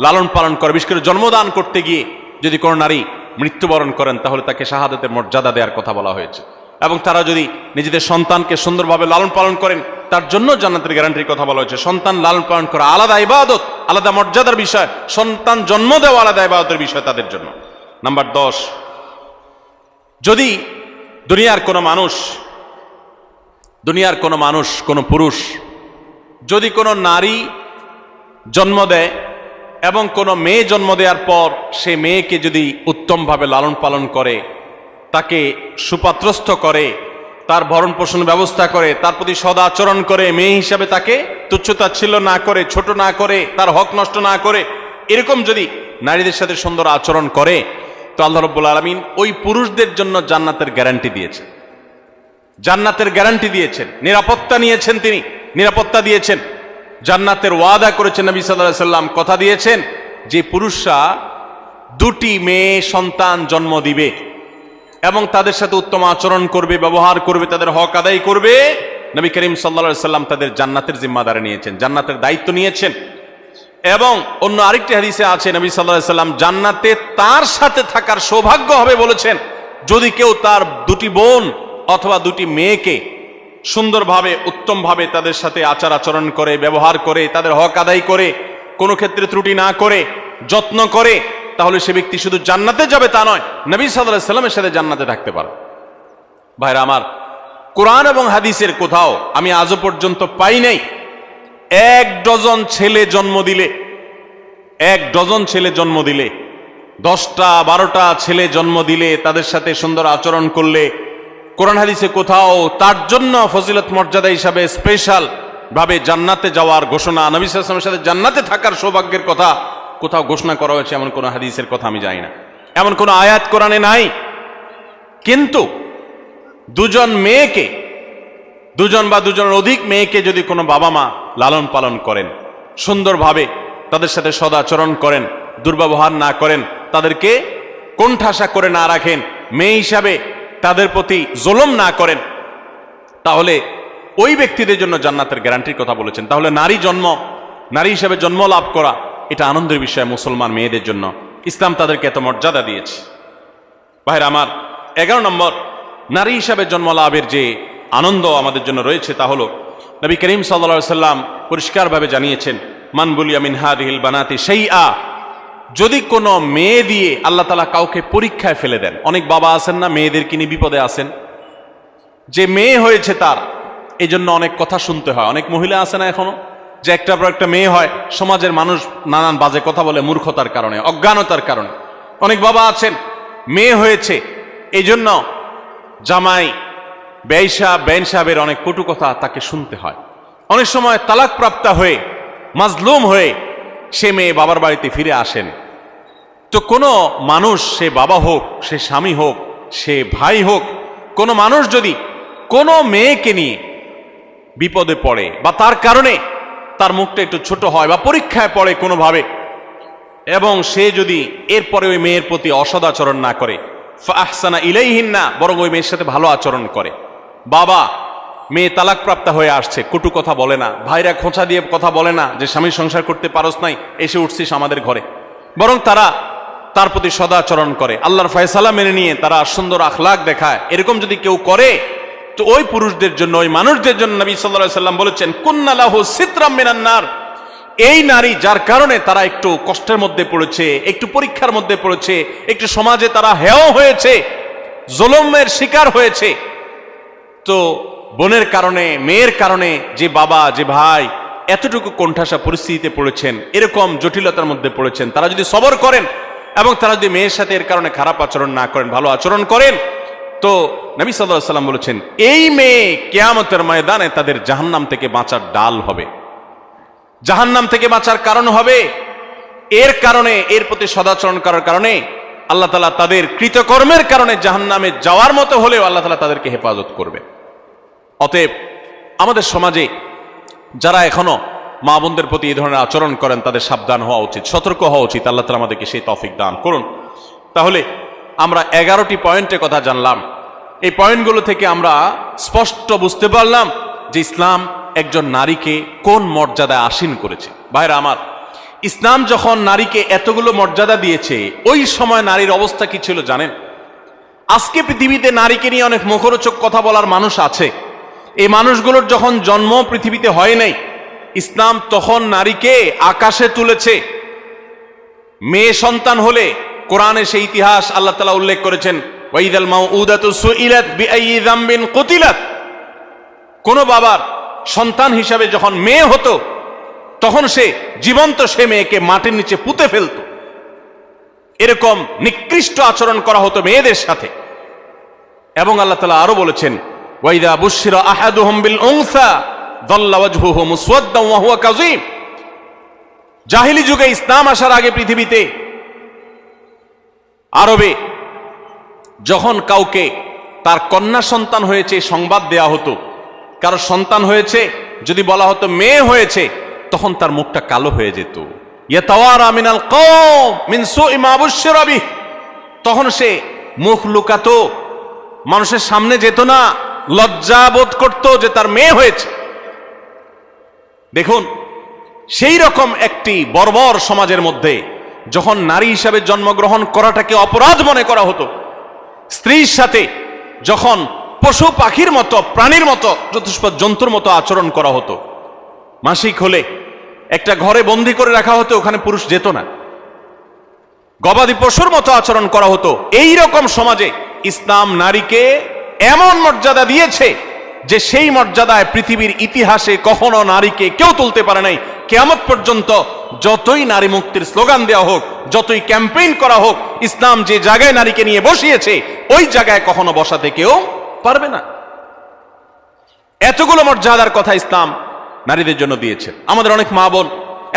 লালন পালন করে, বিশেষ করে জন্মদান করতে গিয়ে যদি কোনো নারী মৃত্যুবরণ করেন তাহলে তাকে শাহাদাতের মর্যাদা দেওয়ার কথা বলা হয়েছে। এবং তারা যদি নিজেদের সন্তানকে সুন্দরভাবে লালন পালন করেন তার জন্য জান্নাতের গ্যারান্টির কথা বলা হয়েছে। সন্তান লালন পালন করা আলাদা ইবাদত, আলাদা মর্যাদার বিষয়। সন্তান জন্ম দেওয়া আলাদা ইবাদতের বিষয় তাদের জন্য। নাম্বার 10, যদি দুনিয়ার কোনো মানুষ, কোনো পুরুষ যদি কোনো নারী জন্ম দেয় এবং কোনো মেয়ে জন্ম দেওয়ার পর সে মেয়েকে যদি উত্তমভাবে লালন পালন করে, তাকে সুপাত্রস্থ করে, তার ভরণ পোষণের ব্যবস্থা করে, তার প্রতি সদাচরণ করে, মেয়ে হিসাবে তাকে তুচ্ছতাচ্ছিল্য না করে, ছোট না করে, তার হক নষ্ট না করে, এরকম যদি নারীদের সাথে সুন্দর আচরণ করে, তো আল্লাহ রাব্বুল আলামিন ওই পুরুষদের জন্য জান্নাতের গ্যারান্টি দিয়েছেন। জান্নাতের গ্যারান্টি দিয়েছেন, নিরাপত্তা নিয়েছেন, তিনি নিরাপত্তা দিয়েছেন, জান্নাতের ওয়াদা করেছেন। নবী সাল্লাল্লাহু আলাইহি সাল্লাম কথা দিয়েছেন যে পুরুষরা 2টি মেয়ে সন্তান জন্ম দিবে এবং তাদের সাথে উত্তম আচরণ করবে, ব্যবহার করবে, তাদের হক আদায় করবে। নবী করিম সাল্লাল্লাহু আলাইহি সাল্লাম তাদের জান্নাতের জিম্মাদারি নিয়েছেন, জান্নাতের দায়িত্ব নিয়েছেন। এবং অন্য আরেকটি হাদিসে আছে নবী সাল্লাল্লাহু আলাইহি সাল্লাম জান্নাতে তার সাথে থাকার সৌভাগ্য হবে বলেছেন যদি কেউ তার 2টি বোন অথবা 2টি মেয়েকে সুন্দরভাবে, উত্তমভাবে তাদের সাথে আচার আচরণ করে, ব্যবহার করে, তাদের হক আদায় করে, কোনো ক্ষেত্রে ত্রুটি না করে, যত্ন করে, তাহলে সে ব্যক্তি শুধু জান্নাতে যাবে তা নয়, নবী সাল্লাল্লাহু আলাইহি সাল্লামের সাথে জান্নাতে থাকতে পারে। ভাইরা আমার, কোরআন এবং হাদিসের কোথাও আমি আজও পর্যন্ত পাই নাই 1 ডজন ছেলে জন্ম দিলে, 1 ডজন ছেলে জন্ম দিলে, 10টা 12টা ছেলে জন্ম দিলে, তাদের সাথে সুন্দর আচরণ করলে, কোরআন হাদিসে কোথাও তার জন্য ফজিলত মর্যাদা হিসাবে স্পেশাল ভাবে জান্নাতে যাওয়ার ঘোষণা, নবী সাল্লাল্লাহু আলাইহি ওয়াসাল্লামের সাথে জান্নাতে থাকার সৌভাগ্যের কথা কোথাও ঘোষণা করা হয়েছে এমন কোন হাদিসের কথা আমি জানি না, এমন কোন আয়াত কোরআনে নাই। কিন্তু 2জন মেয়েকে, 2জন বা 2জনের অধিক মেয়েকে যদি কোনো বাবা মা লালন পালন করেন, সুন্দরভাবে তাদের সাথে সদাচরণ করেন, দুর্ব্যবহার না করেন, তাদেরকে কোণঠাসা করে না রাখেন, মেয়ে হিসাবে তাদের প্রতি জুলুম না করেন, তাহলে ওই ব্যক্তিদের জন্য জান্নাতের গ্যারান্টির কথা বলেছেন। তাহলে নারী হিসাবে জন্ম লাভ করা এটা আনন্দের বিষয় মুসলমান মেয়েদের জন্য। ইসলাম তাদেরকে এত মর্যাদা দিয়েছে। ভাইরা আমার, 11 নম্বর নারী হিসাবে জন্ম লাভের যে আনন্দ আমাদের জন্য রয়েছে তা হলো নবী করিম সাল্লাল্লাহু আলাইহি সাল্লাম পরিষ্কারভাবে জানিয়েছেন, মান বুলিয়া মিন হাদিহিল বানাতি শাইআ, যদি কোনো মেয়ে দিয়ে আল্লাহ তাআলা কাউকে পরীক্ষায় ফেলে দেন। অনেক বাবা আছেন না, মেয়েদেরকে নিয়ে বিপদে আছেন, যে মেয়ে হয়েছে তার এই জন্য অনেক কথা শুনতে হয়। অনেক মহিলা আছে না এখনো, যে একটার পর একটা মেয়ে হয়, সমাজের মানুষ নানান বাজে কথা বলে মূর্খতার কারণে, অজ্ঞানতার কারণে। অনেক বাবা আছেন মেয়ে হয়েছে এই জন্য জামাই বেন সাহেবের অনেক কটু কথা তাকে শুনতে হয়। অনেক সময় তালাক প্রাপ্ত হয়ে মাজলুম হয়ে সে মেয়ে বাবার বাড়িতে ফিরে আসেন। তো কোনো মানুষ, সে বাবা হোক, সে স্বামী হোক, সে ভাই হোক, কোনো মানুষ যদি কোনো মেয়েকে নিয়ে বিপদে পড়ে বা তার কারণে তার মুখটা একটু ছোট হয় বা পরীক্ষায় পড়ে কোনোভাবে, এবং সে যদি এরপরে ওই মেয়ের প্রতি অসদাচরণ না করে, ফাহসানা ইলাইহিন্না, বরং ওই মেয়ের সাথে ভালো আচরণ করে। বাবা, মেয়ে তালাক প্রাপ্ত হয়ে আসছে, কটু কথা বলে না, ভাইরা খোঁচা দিয়ে কথা বলে না যে স্বামীর সংসার করতে পারস নাই, এসে উঠছিস আমাদের ঘরে, বরং তারা তার প্রতি সদাচরণ করে, আল্লাহর ফয়সালা মেনে নিয়ে তারা সুন্দর আখলাক দেখায়। এরকম যদি কেউ করে তো ওই পুরুষদের জন্য, ওই মানুষদের জন্য নবী সাল্লাল্লাহু আলাইহি সাল্লাম বলেছেন, কুন্না লাহু সিতরাম মিনান নার, এই নারী যার কারণে তারা একটু কষ্টের মধ্যে পড়েছে, একটু পরীক্ষার মধ্যে পড়েছে, একটু সমাজে তারা হেয় হয়েছে, জুলুমের শিকার হয়েছে, তো বোনের কারণে, মেয়ের কারণে যে বাবা, যে ভাই এতটুকু কোণঠাসা পরিস্থিতিতে পড়েছেন, এরকম জটিলতার মধ্যে পড়েছেন, তারা যদি সবর করেন এবং তারা যদি মেয়ের সাথে এর কারণে খারাপ আচরণ না করেন, ভালো আচরণ করেন, তো নবী সাল্লাল্লাহু আলাইহি সাল্লাম বলেছেন এই মেয়ে কিয়ামতের ময়দানে তাদের জাহান্নাম থেকে বাঁচার ডাল হবে, জাহান্নাম থেকে বাঁচার কারণ হবে। এর কারণে, এর প্রতি সদাচরণ করার কারণে আল্লাহ তাআলা তাদের কৃতকর্মের কারণে জাহান্নামে যাওয়ার মতো হলেও আল্লাহ তাআলা তাদেরকে হেফাজত করবে। অতএব আমাদের সমাজে যারা এখনো মা বোনদের প্রতি এই ধরনের আচরণ করেন তাদের সাবধান হওয়া উচিত, সতর্ক হওয়া উচিত। আল্লাহ তাআলা আমাদেরকে সেই তৌফিক দান করুন। তাহলে আমরা 11টি পয়েন্টের কথা জানলাম। এই পয়েন্টগুলো থেকে আমরা স্পষ্ট বুঝতে পারলাম যে ইসলাম একজন নারীকে কোন মর্যাদায় আসীন করেছে। ভাইরা আমার, ইসলাম যখন নারীকে এতগুলো মর্যাদা দিয়েছে, ওই সময় নারীর অবস্থা কি ছিল জানেন? আজকে পৃথিবীতে নারীকে নিয়ে অনেক মুখরোচক কথা বলার মানুষ আছে। এই মানুষগুলোর যখন জন্ম পৃথিবীতে হয় নাই, ইসলাম তখন নারীকে আকাশে তুলেছে। মেয়ে সন্তান হলে কোরআনে সেই ইতিহাস আল্লাহ তাআলা উল্লেখ করেছেন, ওয়াইদাল মাউউদাতু সুইলাত বিআইয়ি যামবিন কুতিলাত। কোন বাবার সন্তান হিসাবে যখন মেয়ে হতো তখন সে জীবন্ত সে মেয়েকে মাটির নিচে পুঁতে ফেলত। এরকম নিকৃষ্ট আচরণ করা হতো মেয়েদের সাথে। এবং আল্লাহ তাআলা আরো বলেছেন, ওয়াইদা বুশিরা আহাদুহুম বিল উনসা যাল্লা ওয়াজহুহু মুসওয়াদ্দান ওয়া হুয়া কাযীম। জাহিলি যুগে, ইসলাম আসার আগে পৃথিবীতে আরবে যখন কাউকে তার কন্যা সন্তান হয়েছে সংবাদ দেয়া হতো, কারো সন্তান হয়েছে যদি বলা হতো মেয়ে হয়েছে, তখন তার মুখটা কালো হয়ে যেত। ইয়াতাওয়ারা মিনাল কওম মিন সুই মা বুশিরা বিহি, তখন সে মুখ লুকাতো, মানুষের সামনে যেত না, লজ্জা বোধ করত যে তার মেয়ে হয়েছে। দেখুন, সেই রকম একটি বর্বর সমাজের মধ্যে যখন নারী হিসাবে জন্মগ্রহণ করাটাকে অপরাধ মনে করা হতো, স্ত্রীর সাথে যখন পশু পাখির মতো, প্রাণীর মতো, চতুষ্পদ জন্তুর মতো আচরণ করা হতো, মাসিক হলে একটা ঘরে বন্দি করে রাখা হতো, ওখানে পুরুষ যেত না, গবাদি পশুর মতো আচরণ করা হতো। এই রকম সমাজে ইসলাম নারীকে এমন মর্যাদা দিয়েছে যে সেই মর্যাদায় পৃথিবীর ইতিহাসে কখনো নারীকে কেউ তুলতে পারে নাই। কিয়ামত পর্যন্ত যতই নারী মুক্তির স্লোগান দেওয়া হোক, যতই ক্যাম্পেইন করা হোক, ইসলাম যে জায়গায় নারীকে নিয়ে বসিয়েছে ওই জায়গায় কখনো বসাতে কেউ পারবে না। এতগুলো মর্যাদার কথা ইসলাম নারীদের জন্য দিয়েছে। আমাদের অনেক মা বোন,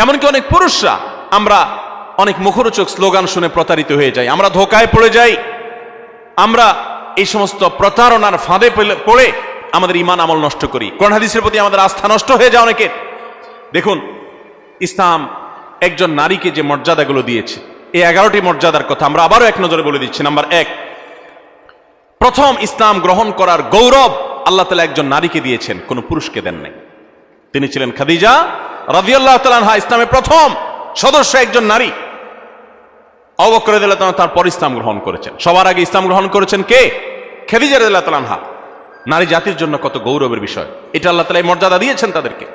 এমনকি অনেক পুরুষরা, আমরা অনেক মুখরোচক স্লোগান শুনে প্রতারিত হয়ে যাই, আমরা ধোকায় পড়ে যাই, আমরা এই সমস্ত প্রতারণার ফাঁদে পড়ে আমাদের ঈমান আমল নষ্ট করি, কোরআন হাদিসের প্রতি আমাদের আস্থা নষ্ট হয়ে যায় অনেকের। দেখুন, ইসলাম একজন নারীকে যে মর্যাদাগুলো দিয়েছে, এই 11টি মর্যাদার কথা আমরা আবারও এক নজরে বলে দিচ্ছি। নাম্বার 1, প্রথম ইসলাম গ্রহণ করার গৌরব আল্লাহ তাআলা একজন নারীকে দিয়েছেন, কোন পুরুষকে দেন নাই। তিনি ছিলেন খাদিজা রাদিয়াল্লাহু তাআলা আনহা, ইসলামের প্রথম সদস্য একজন নারী। আবু বকর রাদিয়াল্লাহু তাআলা তারপর ইসলাম গ্রহণ করেছেন। সবার আগে ইসলাম গ্রহণ করেছেন কে? খাদিজা রাদিয়াল্লাহু তাআলা আনহা। নারী জাতির জন্য কত গৌরবের বিষয়, এটা আল্লাহ তাআলা এই মর্যাদা দিয়েছেন তাদেরকে।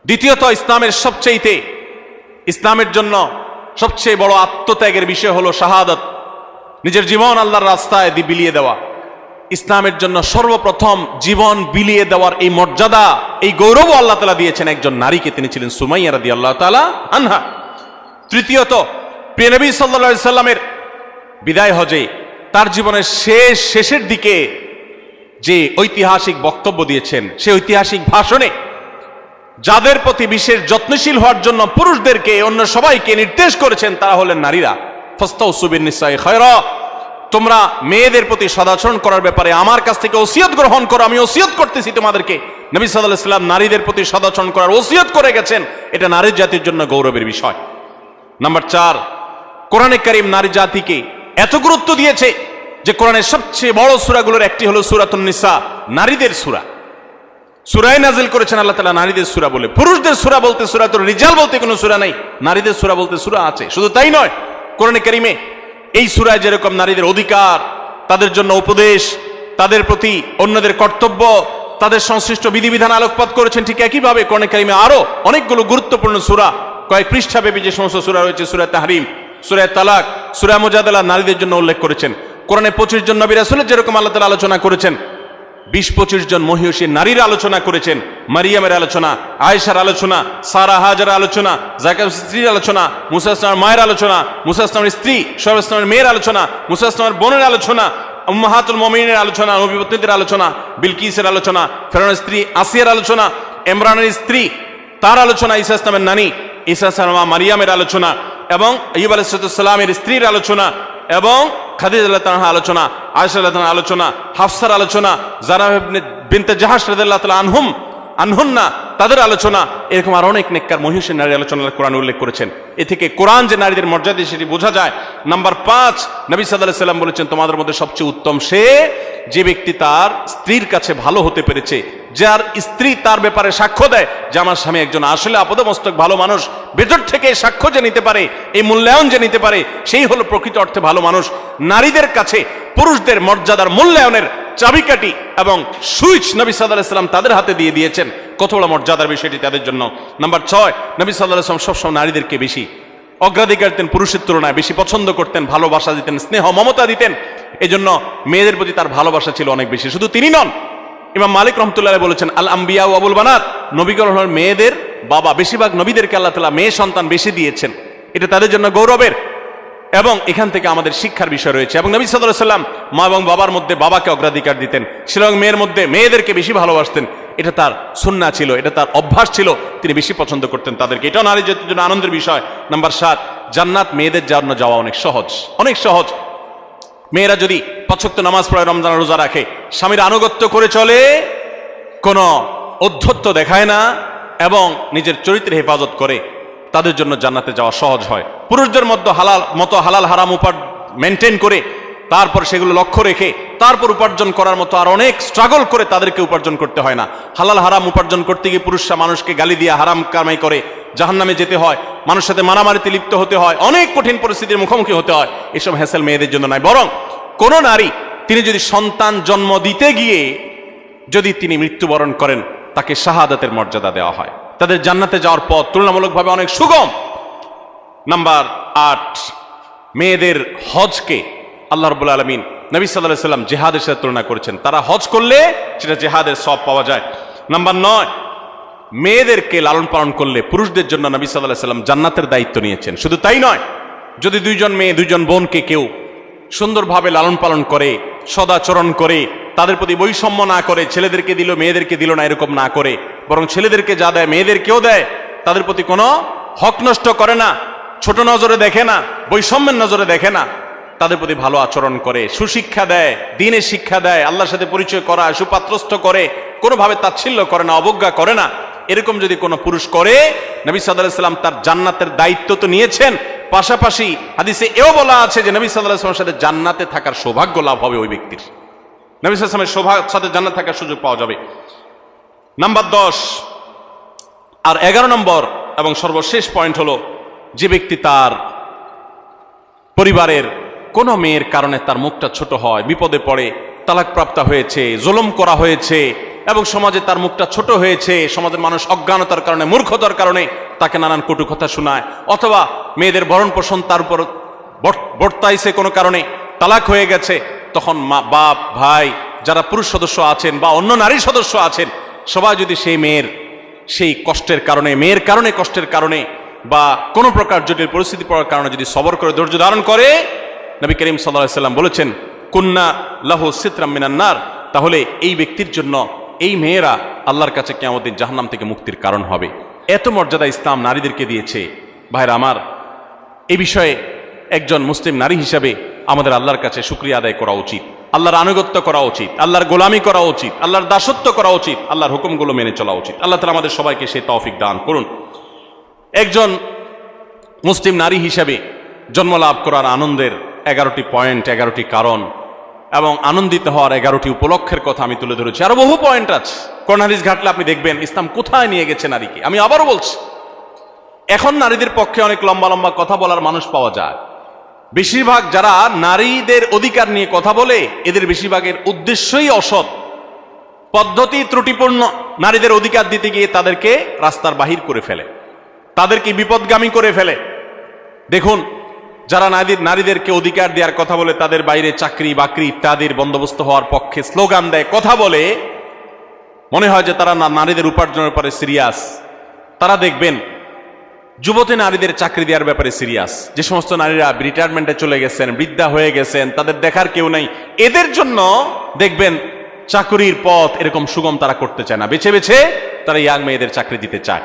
দ্বিতীয়ত, ইসলামের জন্য সবচেয়ে বড় আত্মত্যাগের বিষয় হলো শাহাদাত, নিজের জীবন আল্লাহর রাস্তায় বিলিয়ে দেওয়া। ইসলামের জন্য সর্বপ্রথম জীবন বিলিয়ে দেওয়ার এই মর্যাদা, এই গৌরব আল্লাহ তাআলা দিয়েছেন একজন নারীকে, তিনি ছিলেন সুমাইয়া রাদিয়াল্লাহু তাআলা আনহা। তৃতীয়ত, প্রিয় নবী সাল্লাল্লাহু আলাইহি সাল্লামের বিদায় হজে তার জীবনের শেষের দিকে যে ঐতিহাসিক বক্তব্য দিয়েছেন, সেই ঐতিহাসিক ভাষণে যাদের প্রতি বিশেষ যত্নশীল হওয়ার জন্য পুরুষদেরকে, অন্য সবাইকে নির্দেশ করেছেন, তারা হলেন নারীরা। ফাস্তাউসু বিন-নিসাই খায়রা, তোমরা মেয়েদের প্রতি সদাচরণ করার ব্যাপারে আমার কাছ থেকে ওসিয়ত গ্রহণ করো, আমি ওসিয়ত করতেছি তোমাদেরকে। নবী সাল্লাল্লাহু আলাইহি ওয়াসাল্লাম নারীদের প্রতি সদাচরণ করার ওসিয়ত করে গেছেন, এটা নারী জাতির জন্য গৌরবের বিষয়। নাম্বার 4, কোরআনে কারীম নারী জাতিকে এত গুরুত্ব দিয়েছে যে কোরআনের সবচেয়ে বড় সূরাগুলোর একটি হলো সূরাতুন নিসা, নারীদের সূরা। সূরায়ে নাজিল করেছেন আল্লাহ তাআলা নারীদের সূরা বলে। পুরুষদের সূরা বলতে, সূরাতুর রিজাল বলতে কোনো সূরা নাই, নারীদের সূরা বলতে সূরা আছে। শুধু তাই নয়, কোরআনে কারীমে এই সূরায় যেরকম নারীদের অধিকার, তাদের জন্য উপদেশ, তাদের প্রতি অন্যদের কর্তব্য, তাদের সংশ্লিষ্ট বিধিবিধান আলোকপাত করেছেন, ঠিক একইভাবে কোরআনে কারীমে আরো অনেকগুলো গুরুত্বপূর্ণ সূরা, কয়েক পৃষ্ঠাব্যাপী যে সমস্ত সূরা রয়েছে, সূরা তাহরিম, সূরা তালাক, সূরা মুজাদালা, নারীদের জন্য উল্লেখ করেছেন। কোরআনে 25 জন নবী রাসূলের যেরকম আল্লাহ তাআলা আলোচনা করেছেন, 20-25 জন মহিষী নারীর আলোচনা করেছেন। মারিয়ামের আলোচনা, আয়েশার আলোচনা, সারা হাজার আলোচনা, যাকার স্ত্রীর আলোচনা, মুসা ইসলামের মায়ের আলোচনা, মুসা ইসলামের স্ত্রী শুআয়ব ইসলামের মেয়ের আলোচনা, মুসা ইসলামের বোনের আলোচনা, উম্মাহাতুল মুমিনিনের আলোচনা, নবীপত্নীদের আলোচনা, বিলকিসের আলোচনা, ফেরাউনের স্ত্রী আসিয়ার আলোচনা, ইমরানের স্ত্রী তার আলোচনা, ঈসা ইসলামের নানী ঈসা ইসলাম মারিয়ামের আলোচনা, এবং আইয়ুব আলাইহিস সালামের স্ত্রীর আলোচনা, এবং খাদিজা রাদিয়াল্লাহু তাআলার আলোচনা, আয়েশা রাদিয়াল্লাহু তাআলার আলোচনা, হাফসার আলোচনা, যারা বিনতে জাহাশ রাদিয়াল্লাহু তাআলা আনহুন্না তাদের আলোচনা, এরকম আর অনেক নেককার মহিষী নারীর আলোচনা কোরআন উল্লেখ করেছেন। এ থেকে কোরআন যে নারীদের মর্যাদা সেটি বোঝা যায়। নাম্বার 5, নবী সাল্লাল্লাহু আলাইহি সাল্লাম বলেছেন, তোমাদের মধ্যে সবচেয়ে উত্তম সে যে ব্যক্তি তার স্ত্রীর কাছে ভালো হতে পেরেছে, যার স্ত্রী তার ব্যাপারে সাক্ষ্য দেয় যে আমার স্বামী একজন আসলে আপাদমস্তক ভালো মানুষ, ভেতর থেকে সাক্ষ্য যে নিতে পারে, এই মূল্যায়ন যে নিতে পারে, সেই হলো প্রকৃত অর্থে ভালো মানুষ। নারীদের কাছে পুরুষদের মর্যাদার মূল্যায়নের চাবিকাঠি এবং সুইচ নবী সাল্লাল্লাহু আলাইহি সাল্লাম তাদের হাতে দিয়ে দিয়েছেন। কত বড় মর্যাদার বিষয়টি তাদের জন্য। নাম্বার 6, নবী সাল্লাল্লাহু আলাইহি সাল্লাম সবসময় নারীদেরকে বেশি অগ্রাধিকার দিতেন, পুরুষের তুলনায় বেশি পছন্দ করতেন, ভালোবাসা দিতেন, স্নেহ মমতা দিতেন। এজন্য মেয়েদের প্রতি তার ভালোবাসা ছিল অনেক বেশি। শুধু তিনি নন, ইমাম মালিক রাহমাতুল্লাহ আলাইহি বলেছেন, আল আম্বিয়া ওয়া আবুল বানাত, নবীগণ হলেন মেয়েদের বাবা। বেশিরভাগ নবীদেরকে আল্লাহ তাআলা মেয়ে সন্তান বেশি দিয়েছেন, এটা তাদের জন্য গৌরবের। এবং এখান থেকে আমাদের শিক্ষার বিষয় রয়েছে। এবং নবী সাল্লাল্লাহু আলাইহি ওয়াসাল্লাম মা এবং বাবার মধ্যে বাবাকে অগ্রাধিকার দিতেন, এবং মেয়ের মধ্যে মেয়েদেরকে বেশি ভালোবাসতেন। এটা তার সুন্নাহ ছিল, এটা তার অভ্যাস ছিল, তিনি বেশি পছন্দ করতেন তাদেরকে। এটাও নারী জাতির জন্য আনন্দের বিষয়। নাম্বার 7, জান্নাত মেয়েদের জন্য যাওয়া অনেক সহজ, অনেক সহজ। মেয়েরা যদি 5 ওয়াক্ত নামাজ পড়ে, রমজান রোজা রাখে, স্বামীর আনুগত্য করে চলে, কোনো ঔদ্ধত্য দেখায় না, এবং নিজের চরিত্রের হেফাজত করে, তাদের জন্য জান্নাতে যাওয়া সহজ হয়। পুরুষদের মধ্যে হালাল হারাম মেনটেন করে, তারপর সেগুলো লক্ষ্য রেখে তারপর উপার্জন করার মতো আর অনেক স্ট্রাগল করে তাদেরকে উপার্জন করতে হয় না। হালাল হারাম উপার্জন করতে গিয়ে পুরুষরা মানুষকে গালি দিয়ে হারাম কামাই করে জাহান্নামে যেতে হয়, মানুষের সাথে মারামারিতে লিপ্ত হতে হয়, অনেক কঠিন পরিস্থিতির মুখোমুখি হতে হয়। এসব হ্যাসেল মেয়েদের জন্য নাই। বরং কোন নারী তিনি যদি সন্তান জন্ম দিতে গিয়ে যদি তিনি মৃত্যুবরণ করেন, তাকে শাহাদাতের মর্যাদা দেওয়া হয়, তাদের জান্নাতে যাওয়ার পথ তুলনামূলকভাবে অনেক সুগম। নাম্বার 8, মেয়েদের হজকে আল্লাহ রাব্বুল আলামিন নবী সাল্লাল্লাহু আলাইহি ওয়াসাল্লাম জিহাদের সাথে তুলনা করেছেন। তারা হজ করলে সেটা জিহাদের সওয়াব পাওয়া যায়। নাম্বার 9, মেয়েদেরকে লালন পালন করলে পুরুষদের জন্য নবী সাল্লাল্লাহু আলাইহি ওয়াসাল্লাম জান্নাতের দায়িত্ব নিয়েছেন। শুধু তাই নয়, যদি 2 জন মেয়ে 2 জন বোনকে কেউ সুন্দরভাবে লালন পালন করে, সদাচরণ করে, তাদের প্রতি বৈষম্য না করে, ছেলেদেরকে দিল মেয়েদেরকে দিল না এরকম না করে, বরং ছেলেদেরকে যা দেয় মেয়েদেরকেও দেয়, তাদের প্রতি কোনো হক নষ্ট করে না, ছোট নজরে দেখে না, বৈষম্যের নজরে দেখে না, তাদের প্রতি ভালো আচরণ করে, সুশিক্ষা দেয়, দ্বীনের শিক্ষা দেয়, আল্লাহর সাথে পরিচয় করা, সুপাত্রস্থ করে, কোনোভাবে তাচ্ছিল্য করে না, অবজ্ঞা করে না, এরকম যদি কোনো পুরুষ করে, নবী সাল্লাল্লাহু আলাইহি ওয়াসাল্লাম তার জান্নাতের দায়িত্ব তো নিয়েছেন, পাশাপাশি হাদিসে এও বলা আছে যে নবী সাল্লাল্লাহু আলাইহি ওয়াসাল্লামের সাথে জান্নাতে থাকার সৌভাগ্য লাভ হবে ওই ব্যক্তির। নবী সাল্লাল্লাহু আলাইহি ওয়াসাল্লামের সাথে জান্নাত থাকার সুযোগ পাওয়া যাবে। নাম্বার 10 আর 11 নম্বর এবং সর্বশেষ পয়েন্ট হলো, যে ব্যক্তি তার পরিবারের কোনো মেয়ের কারণে তার মুখটা ছোট হয়, বিপদে পড়ে, তালাকপ্রাপ্ত হয়েছে, জুলুম করা হয়েছে এবং সমাজে তার মুখটা ছোট হয়েছে, সমাজের মানুষ অজ্ঞানতার কারণে, মূর্খতার কারণে তাকে নানান কটু কথা শোনায়, অথবা মেয়েদের ভরণ পোষণ তার উপর বর্তাইছে কোনো কারণে, তালাক হয়ে গেছে, তখন মা, বাপ, ভাই, যারা পুরুষ সদস্য আছেন বা অন্য নারী সদস্য আছেন, সবাই যদি সেই মেয়ের সেই কষ্টের কারণে, মেয়ের কারণে, কষ্টের কারণে বা কোনো প্রকার জটিল পরিস্থিতি পড়ার কারণে যদি সবর করে, ধৈর্য ধারণ করে, নবী করিম সাল্লাল্লাহু আলাইহি ওয়াসাল্লাম বলেছেন কুন্না লাহু সিতরাম মিনান নার, তাহলে এই ব্যক্তির জন্য এই মেয়েরা আল্লাহর কাছে কিয়ামতের দিন জাহান্নাম থেকে মুক্তির কারণ হবে। এত মর্যাদা ইসলাম নারীদেরকে দিয়েছে। ভাইরা আমার, এই বিষয়ে একজন মুসলিম নারী হিসাবে আমাদের আল্লাহর কাছে শুকরিয়া আদায় করা উচিত, আল্লাহর আনুগত্য করা উচিত, আল্লাহর গোলামি করা উচিত, আল্লাহর দাসত্ব করা উচিত, আল্লাহর হুকুমগুলো মেনে চলা উচিত। আল্লাহ তাআলা আমাদের সবাইকে সেই তৌফিক দান করুন। একজন মুসলিম নারী হিসাবে জন্মলাভ করার আনন্দের 11টি পয়েন্ট, 11টি কারণ এবং আনন্দিত হওয়ার 11টি উপলক্ষের কথা আমি তুলে ধরেছি। আরো বহু পয়েন্ট আছে, কোরআন হাদিস ঘাটলে আপনি দেখবেন ইসলাম কোথায় নিয়ে গেছে নারীকে। আমি আবারও বলছি, এখন নারীদের পক্ষে অনেক লম্বা লম্বা কথা বলার মানুষ পাওয়া যায়। বেশিরভাগ যারা নারীদের অধিকার নিয়ে কথা বলে, এদের বেশিরভাগের উদ্দেশ্যই অসৎ, পদ্ধতি ত্রুটিপূর্ণ। নারীদের অধিকার দিতে গিয়ে তাদেরকে রাস্তার বাহির করে ফেলে, তাদেরকে বিপদগামী করে ফেলে। দেখুন, যারা নারীদেরকে অধিকার দেওয়ার কথা বলে, তাদের বাইরে চাকরি বাকরি ইত্যাদির বন্দোবস্ত হওয়ার পক্ষে স্লোগান দেয়, কথা বলে, মনে হয় যে তারা নারীদের উপার্জনের ব্যাপারে সিরিয়াস। তারা দেখবেন যুবতী নারীদের চাকরি দেওয়ার ব্যাপারে সিরিয়াস। যে সমস্ত নারীরা রিটায়ারমেন্টে চলে গেছেন, বৃদ্ধা হয়ে গেছেন, তাদের দেখার কেউ নাই, এদের জন্য দেখবেন চাকরির পথ এরকম সুগম তারা করতে চায় না, বেছে বেছে তারা ইয়াং মেয়েদের চাকরি দিতে চায়।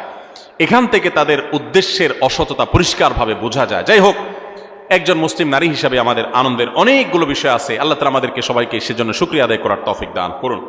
এখান থেকে তাদের উদ্দেশ্যের অসততা পরিষ্কারভাবে বোঝা যায়। যাই হোক, একজন মুসলিম নারী হিসাবে আমাদের আনন্দের অনেকগুলো বিষয় আছে। আল্লাহ তাআলা আমাদেরকে সবাইকে সেজন্য শুকরিয়া আদায় করার তৌফিক দান করুন।